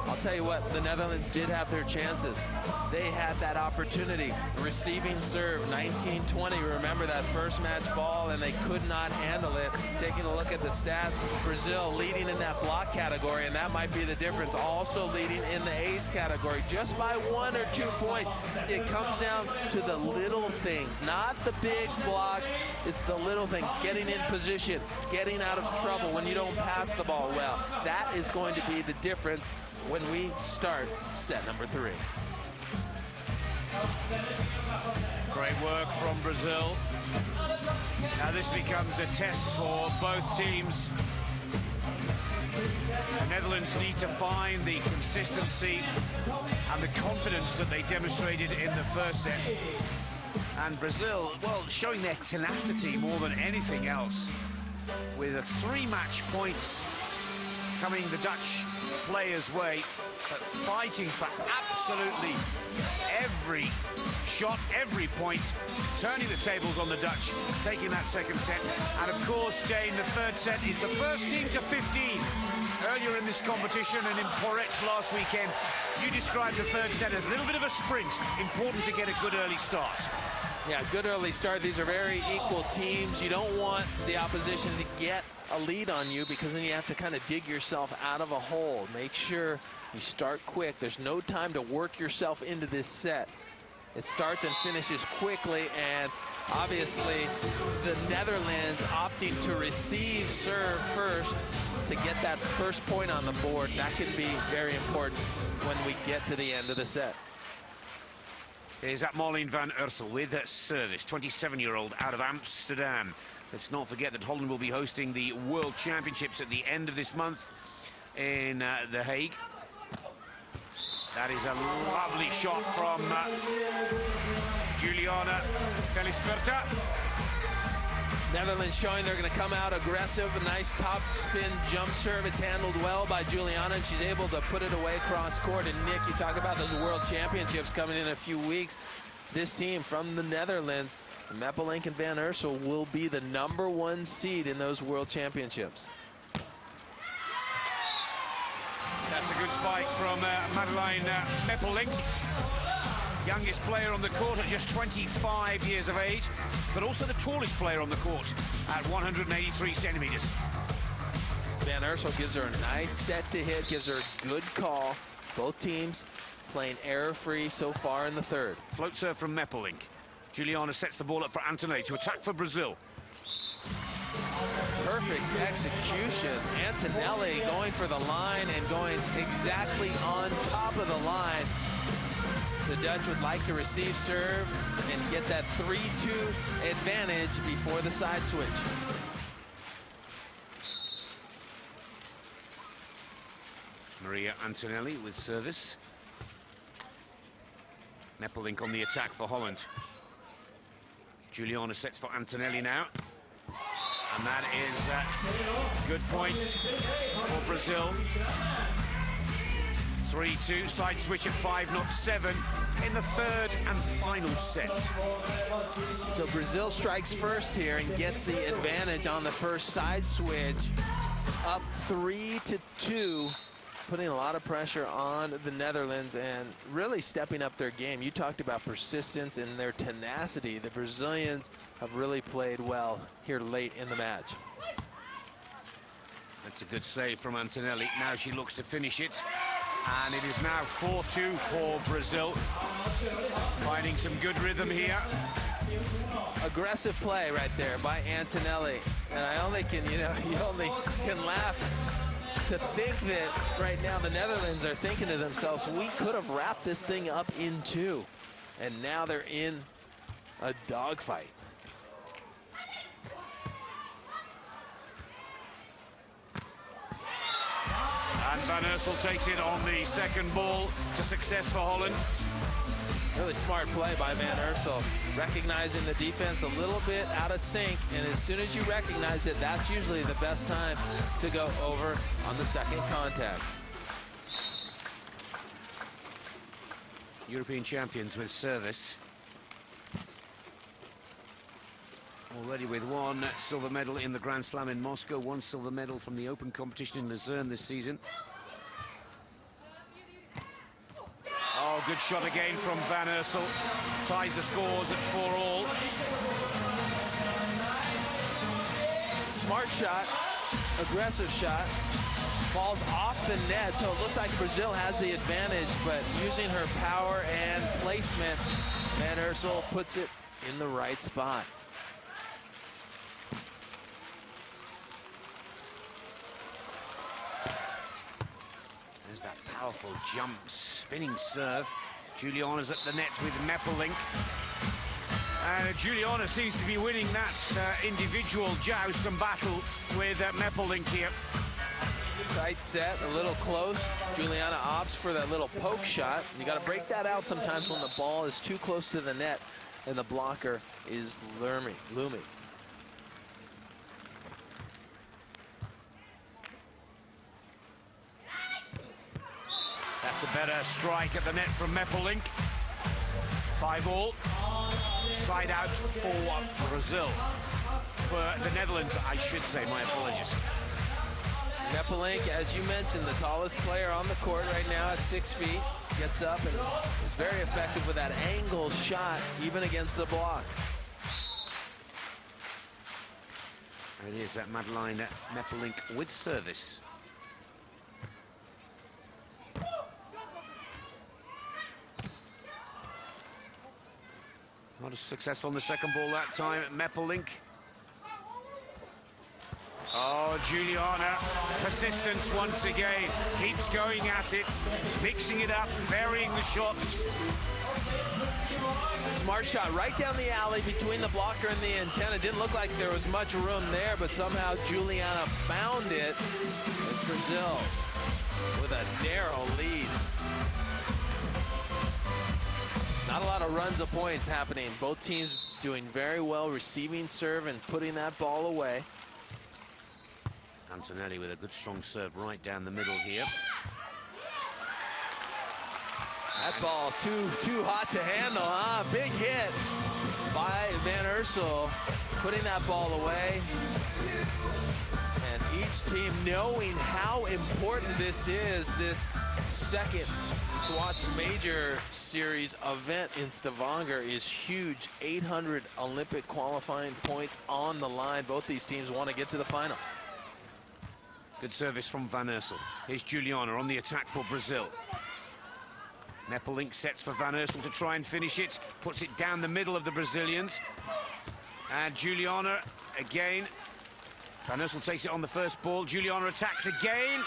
I'll tell you what, the Netherlands did have their chances. They had that opportunity. Receiving serve, 19-20. Remember that first match ball, and they could not handle it. Taking a look at the stats, Brazil leading in that block category, and that might be the difference. Also leading in the ace category, just by 1 or 2 points. It comes down to the little things, not the big blocks. It's the little things, getting in position, getting out of trouble when you don't pass the ball well. That is going to be the difference when we start set number 3. Great work from Brazil. Now this becomes a test for both teams. The Netherlands need to find the consistency and the confidence that they demonstrated in the first set. And Brazil, well, showing their tenacity more than anything else, with 3 match points coming the Dutch players' way, but fighting for absolutely every shot, every point, turning the tables on the Dutch, taking that second set. And of course, Dane, the third set is the first team to 15 Earlier in this competition and in Porec last weekend, you described the third set as a little bit of a sprint. Important to get a good early start. Yeah, good early start. These are very equal teams. You don't want the opposition to get a lead on you, because then you have to kind of dig yourself out of a hole. Make sure you start quick. There's no time to work yourself into this set. It starts and finishes quickly, and obviously the Netherlands opting to receive serve first to get that first point on the board. That can be very important when we get to the end of the set. Here's Marleen van Ursel with service, 27-year-old out of Amsterdam. Let's not forget that Holland will be hosting the World Championships at the end of this month in The Hague. That is a lovely shot from Juliana Felisberta. Netherlands showing they're going to come out aggressive. A nice top spin jump serve. It's handled well by Juliana, and she's able to put it away cross court. And Nick, you talk about those World Championships coming in a few weeks. This team from the Netherlands, Meppelink and Van Ursel, will be the #1 seed in those World Championships. That's a good spike from Madeleine Meppelink. Youngest player on the court at just 25 years of age, but also the tallest player on the court at 183 centimeters. Van Ursel gives her a nice set to hit, gives her a good call. Both teams playing error-free so far in the third. Float serve from Meppelink. Juliana sets the ball up for Antonelli to attack for Brazil. Perfect execution. Antonelli going for the line and going exactly on top of the line. The Dutch would like to receive serve and get that 3-2 advantage before the side switch. Maria Antonelli with service. Meppelink on the attack for Holland. Juliana sets for Antonelli now. And that is a good point for Brazil. 3-2, side switch at 5, not 7, in the third and final set. So Brazil strikes first here and gets the advantage on the first side switch. Up 3-2, putting a lot of pressure on the Netherlands and really stepping up their game. You talked about persistence and their tenacity. The Brazilians have really played well here late in the match. That's a good save from Antonelli. Now she looks to finish it. And it is now 4-2 for Brazil. Finding some good rhythm here. Aggressive play right there by Antonelli. And I only can, you only can laugh to think that right now the Netherlands are thinking to themselves, we could have wrapped this thing up in 2. And now they're in a dogfight. And Van Ursel takes it on the second ball to success for Holland. Really smart play by Van Ursel, recognizing the defense a little bit out of sync, and as soon as you recognize it, that's usually the best time to go over on the second contact. European champions with service. Already with 1 silver medal in the Grand Slam in Moscow, 1 silver medal from the Open competition in Luzern this season. Oh, good shot again from Van Ursel. Ties the scores at 4-all. Smart shot, aggressive shot. Falls off the net, so it looks like Brazil has the advantage, but using her power and placement, Van Ursel puts it in the right spot. There's that powerful jump, spinning serve. Juliana's at the net with Meppelink. And Juliana seems to be winning that individual joust and battle with Meppelink here. Tight set, a little close. Juliana opts for that little poke shot. You got to break that out sometimes when the ball is too close to the net and the blocker is looming. That's a better strike at the net from Meppelink. 5-all. Side out for Brazil. For the Netherlands, I should say, my apologies. Meppelink, as you mentioned, the tallest player on the court right now at 6 feet. Gets up and is very effective with that angle shot, even against the block. It is Madeleine Meppelink with service. Not as successful in the second ball that time. Meppelink. Oh, Juliana, persistence once again. Keeps going at it, mixing it up, varying the shots. Smart shot right down the alley between the blocker and the antenna. Didn't look like there was much room there, but somehow Juliana found it. As Brazil with a narrow lead. Not a lot of runs of points happening. Both teams doing very well, receiving serve and putting that ball away. Antonelli with a good strong serve right down the middle here. That ball too hot to handle, huh? Big hit by Van Ursel, putting that ball away. And each team knowing how important this is, this second Swatch Major Series event in Stavanger is huge. 800 Olympic qualifying points on the line. Both these teams want to get to the final. Good service from Van Ursel. Here's Juliana on the attack for Brazil. Meppelink sets for Van Ursel to try and finish it. Puts it down the middle of the Brazilians. And Juliana again. Van Ursel takes it on the first ball. Juliana attacks again.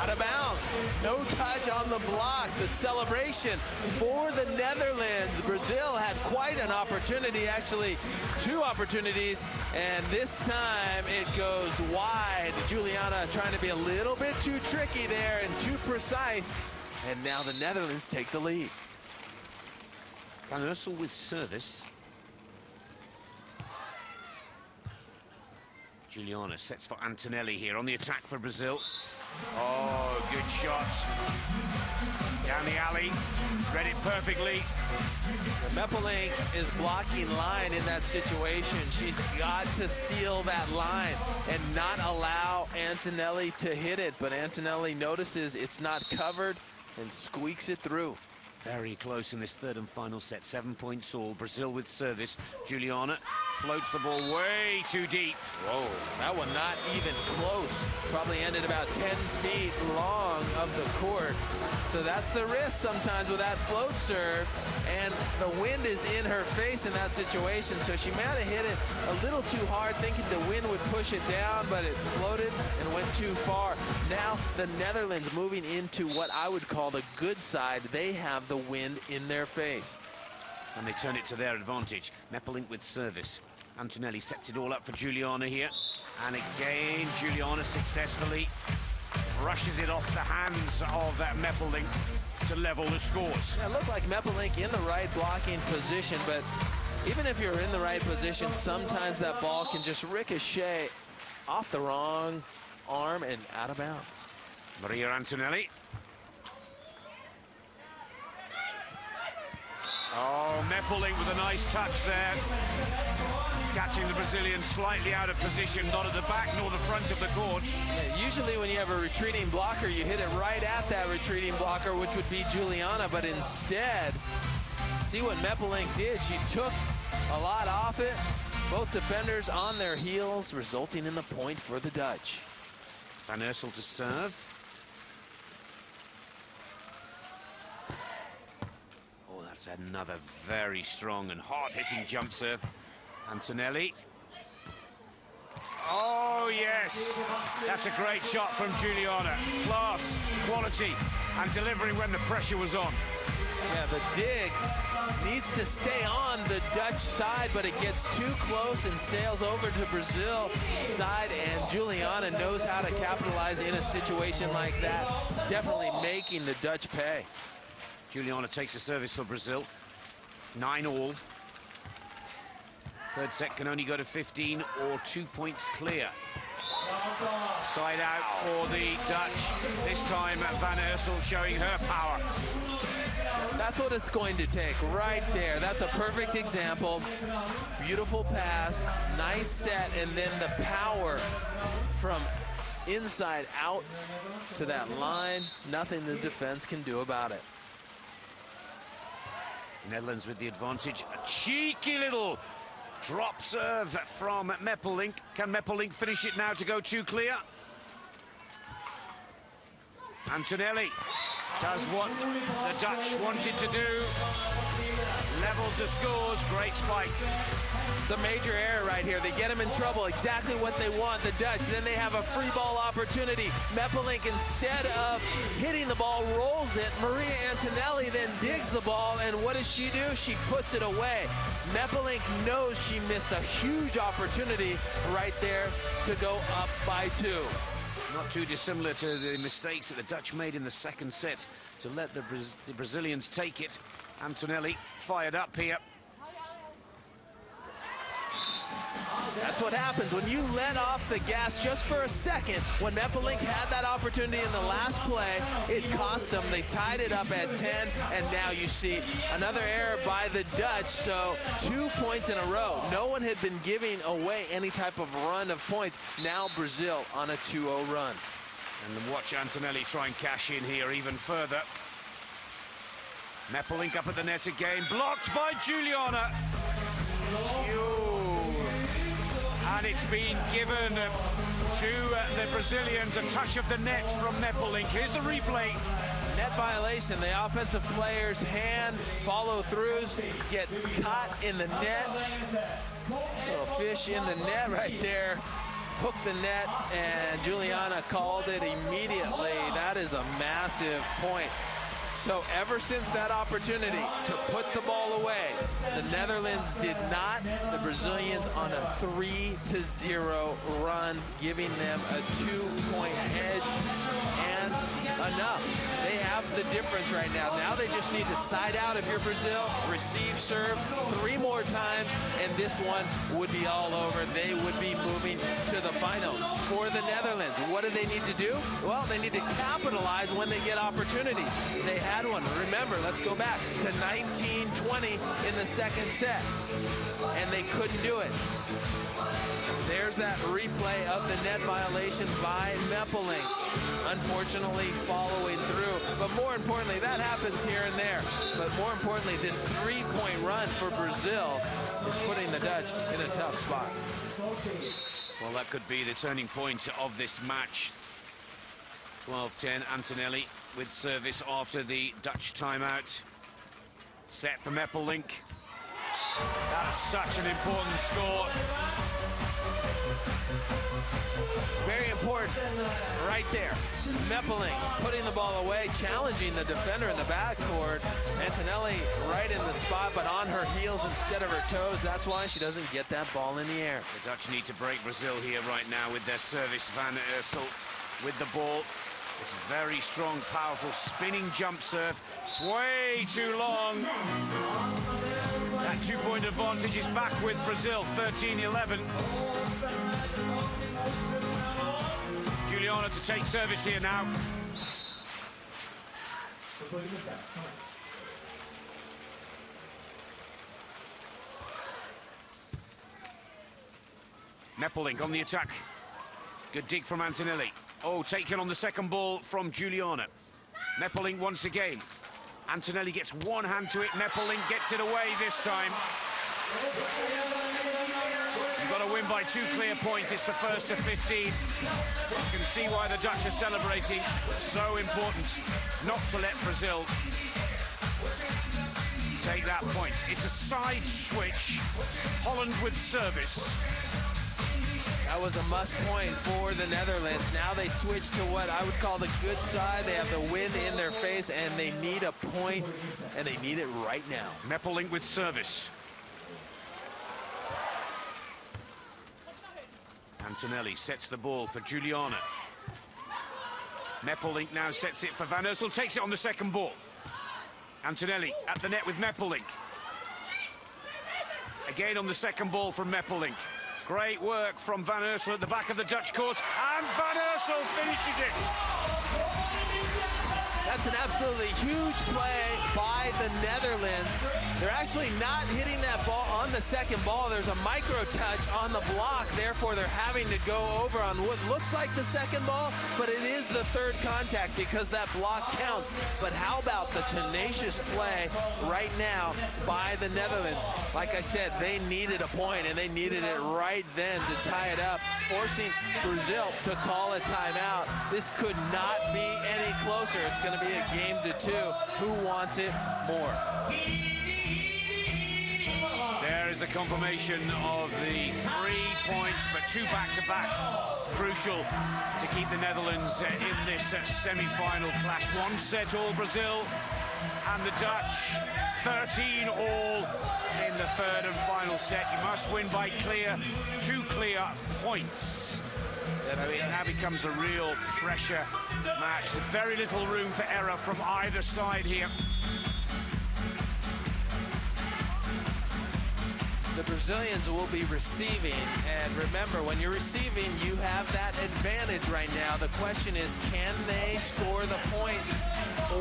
Out of bounds. No touch on the block. The celebration for the Netherlands. Brazil had quite an opportunity, actually 2 opportunities, and this time it goes wide. Juliana trying to be a little bit too tricky there and too precise, and now the Netherlands take the lead. Van Ursel with service. Juliana sets for Antonelli here on the attack for Brazil. Oh, good shot. Down the alley. Read it perfectly. Meppelink is blocking line in that situation. She's got to seal that line and not allow Antonelli to hit it. But Antonelli notices it's not covered and squeaks it through. Very close in this third and final set. 7 points all. Brazil with service. Juliana floats the ball way too deep. Whoa, that one not even close. Probably ended about 10 feet long of the court. So that's the risk sometimes with that float serve. And the wind is in her face in that situation. So she might have hit it a little too hard, thinking the wind would push it down, but it floated and went too far. Now the Netherlands moving into what I would call the good side. They have the wind in their face. And they turn it to their advantage. Meppelink with service. Antonelli sets it all up for Juliana here. And again, Juliana successfully brushes it off the hands of Meppelink to level the scores. Yeah, it looked like Meppelink in the right blocking position, but even if you're in the right position, sometimes that ball can just ricochet off the wrong arm and out of bounds. Maria Antonelli. Oh, Meppelink with a nice touch there. Catching the Brazilian slightly out of position, not at the back nor the front of the court. Yeah, usually when you have a retreating blocker, you hit it right at that retreating blocker, which would be Juliana, but instead, see what Meppelink did. She took a lot off it. Both defenders on their heels, resulting in the point for the Dutch. Van Ursel to serve. Oh, that's another very strong and hard-hitting jump serve. Antonelli. Oh, yes. That's a great shot from Juliana. Class, quality, and delivering when the pressure was on. Yeah, the dig needs to stay on the Dutch side, but it gets too close and sails over to Brazil side, and Juliana knows how to capitalize in a situation like that, definitely making the Dutch pay. Juliana takes the service for Brazil. 9 all. Third set can only go to 15 or 2 points clear. Side out for the Dutch. This time Van Ursel showing her power. That's what it's going to take right there. That's a perfect example. Beautiful pass, nice set, and then the power from inside out to that line. Nothing the defense can do about it. Netherlands with the advantage. A cheeky little drop serve from Meppelink. Can Meppelink finish it now to go too clear? Antonelli does what the Dutch wanted to do. Levels the scores. Great spike. It's a major error right here. They get him in trouble. Exactly what they want, the Dutch. Then they have a free ball opportunity. Meppelink, instead of hitting the ball, rolls it. Maria Antonelli then digs the ball, and what does she do? She puts it away. Meppelink knows she missed a huge opportunity right there to go up by 2. Not too dissimilar to the mistakes that the Dutch made in the second set to let the Brazilians take it. Antonelli fired up here. That's what happens when you let off the gas just for a second. When Meppelink had that opportunity in the last play, it cost them. They tied it up at 10, and now you see another error by the Dutch. So 2 points in a row. No one had been giving away any type of run of points. Now Brazil on a 2-0 run. And watch Antonelli try and cash in here even further. Meppelink up at the net again, blocked by Juliana. And it's been given to the Brazilians, a touch of the net from Meppelink. Here's the replay. Net violation. The offensive player's hand follow-throughs get caught in the net. Little fish in the net right there. Hooked the net, and Juliana called it immediately. That is a massive point. So ever since that opportunity to put the ball away, the Netherlands did not. The Brazilians on a 3-0 run, giving them a 2-point edge, and enough. They have the difference right now. Now they just need to side out if you're Brazil, receive serve 3 more times, and this one would be all over. They would be moving to the final. For the Netherlands, what do they need to do? Well, they need to capitalize when they get opportunities. They had one. Remember, let's go back to 19-20 in the second set, and they couldn't do it. There's that replay of the net violation by Meppelink. Unfortunately, following through. But more importantly, that happens here and there. But more importantly, this 3-point run for Brazil is putting the Dutch in a tough spot. Well, that could be the turning point of this match. 12-10, Antonelli with service after the Dutch timeout. Set for Meppelink. That's such an important score. Very important right there. Meppelink putting the ball away, challenging the defender in the backcourt. Antonelli right in the spot, but on her heels instead of her toes. That's why she doesn't get that ball in the air. The Dutch need to break Brazil here right now with their service. Van Ursel with the ball. This very strong, powerful spinning jump serve. It's way too long. That 2-point advantage is back with Brazil, 13-11. Juliana to take service here now. Meppelink on the attack. Good dig from Antonelli. Oh, taken on the second ball from Juliana. Meppelink once again. Antonelli gets one hand to it. Meppelink gets it away this time. You've got to win by 2 clear points. It's the first of 15. You can see why the Dutch are celebrating. So important not to let Brazil take that point. It's a side switch. Holland with service. That was a must point for the Netherlands. Now they switch to what I would call the good side. They have the wind in their face, and they need a point, and they need it right now. Meppelink with service. Antonelli sets the ball for Juliana. Meppelink now sets it for Van Ursel, takes it on the second ball. Antonelli at the net with Meppelink. Again on the second ball from Meppelink. Great work from Van Ursel at the back of the Dutch court, and Van Ursel finishes it. That's an absolutely huge play by the Netherlands. They're actually not hitting that ball on the second ball. There's a micro touch on the block. Therefore, they're having to go over on what looks like the second ball, but it is the third contact because that block counts. But how about the tenacious play right now by the Netherlands? Like I said, they needed a point, and they needed it right then to tie it up, forcing Brazil to call a timeout. This could not be any closer. It's going to be a game to 2. Who wants it more? There is the confirmation of the 3 points, but 2 back-to-back. Crucial to keep the Netherlands in this semi-final clash. 1 set all Brazil, and the Dutch 13 all in the third and final set. You must win by 2 clear points. So it now becomes a real pressure match. Very little room for error from either side here. The Brazilians will be receiving, and remember, when you're receiving, you have that advantage right now. The question is, can they score the point,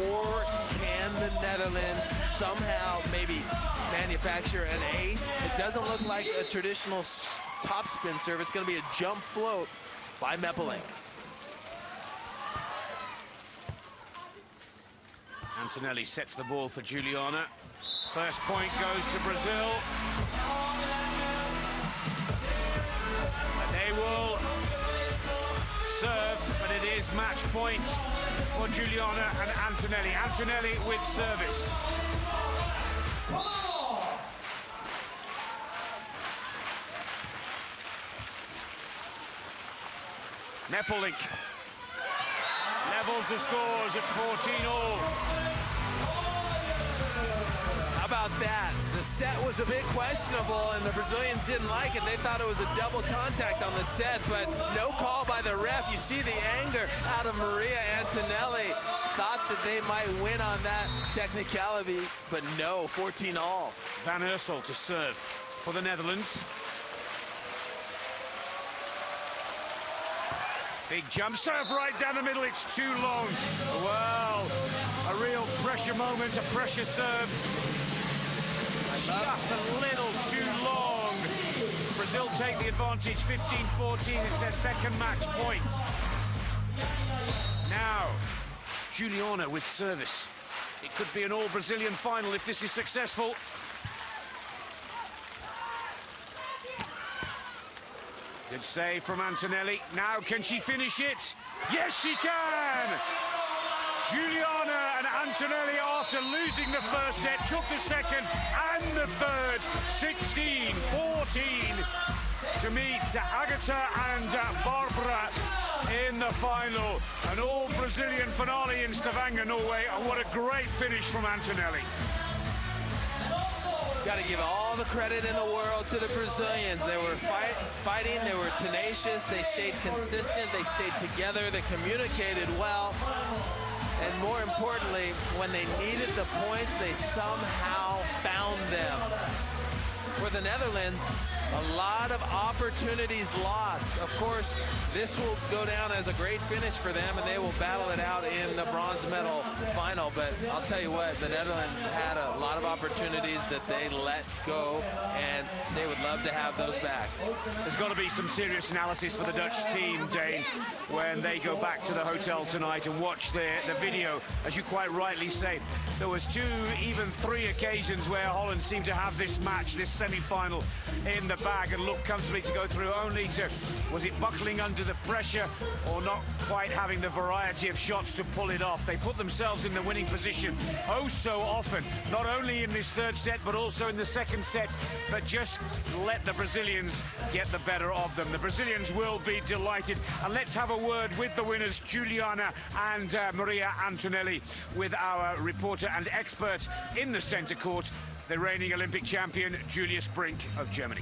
or can the Netherlands somehow maybe manufacture an ace? It doesn't look like a traditional topspin serve. It's going to be a jump float by Meppelink. Antonelli sets the ball for Juliana. First point goes to Brazil. They will serve, but it is match point for Juliana and Antonelli. Antonelli with service. Meppelink levels the scores at 14 all. How about that? The set was a bit questionable, and the Brazilians didn't like it. They thought it was a double contact on the set, but no call by the ref. You see the anger out of Maria Antonelli. Thought that they might win on that technicality, but no, 14 all. Van Ursel to serve for the Netherlands. Big jump serve right down the middle. It's too long. Well, a real pressure moment, a pressure serve. Just a little too long. Brazil take the advantage, 15-14. It's their second match point. Now, Juliana with service. It could be an all-Brazilian final if this is successful. Good save from Antonelli. Now, can she finish it? Yes, she can! Juliana and Antonelli, after losing the first set, took the second and the third, 16-14, to meet Agatha and Barbara in the final. An all-Brazilian finale in Stavanger, Norway, and what a great finish from Antonelli. Got to give all the credit in the world to the Brazilians. They were fighting, they were tenacious, they stayed consistent, they stayed together, they communicated well. And more importantly, when they needed the points, they somehow found them. For the Netherlands, a lot of opportunities lost. Of course, this will go down as a great finish for them, and they will battle it out in the bronze medal final. But I'll tell you what, the Netherlands had a lot of opportunities that they let go, and they would love to have those back. There's got to be some serious analysis for the Dutch team, Dane, when they go back to the hotel tonight and watch the video. As you quite rightly say, there was 2, even 3 occasions where Holland seemed to have this match, this semi-final, in the bag and looked comfortably to go through, only to, was it buckling under the pressure or not quite having the variety of shots to pull it off? They put themselves in the winning position oh so often, not only in this third set but also in the second set, but just let the Brazilians get the better of them. The Brazilians will be delighted, and let's have a word with the winners, Juliana and Maria Antonelli, with our reporter and expert in the centre court, the reigning Olympic champion, Julius Brink of Germany.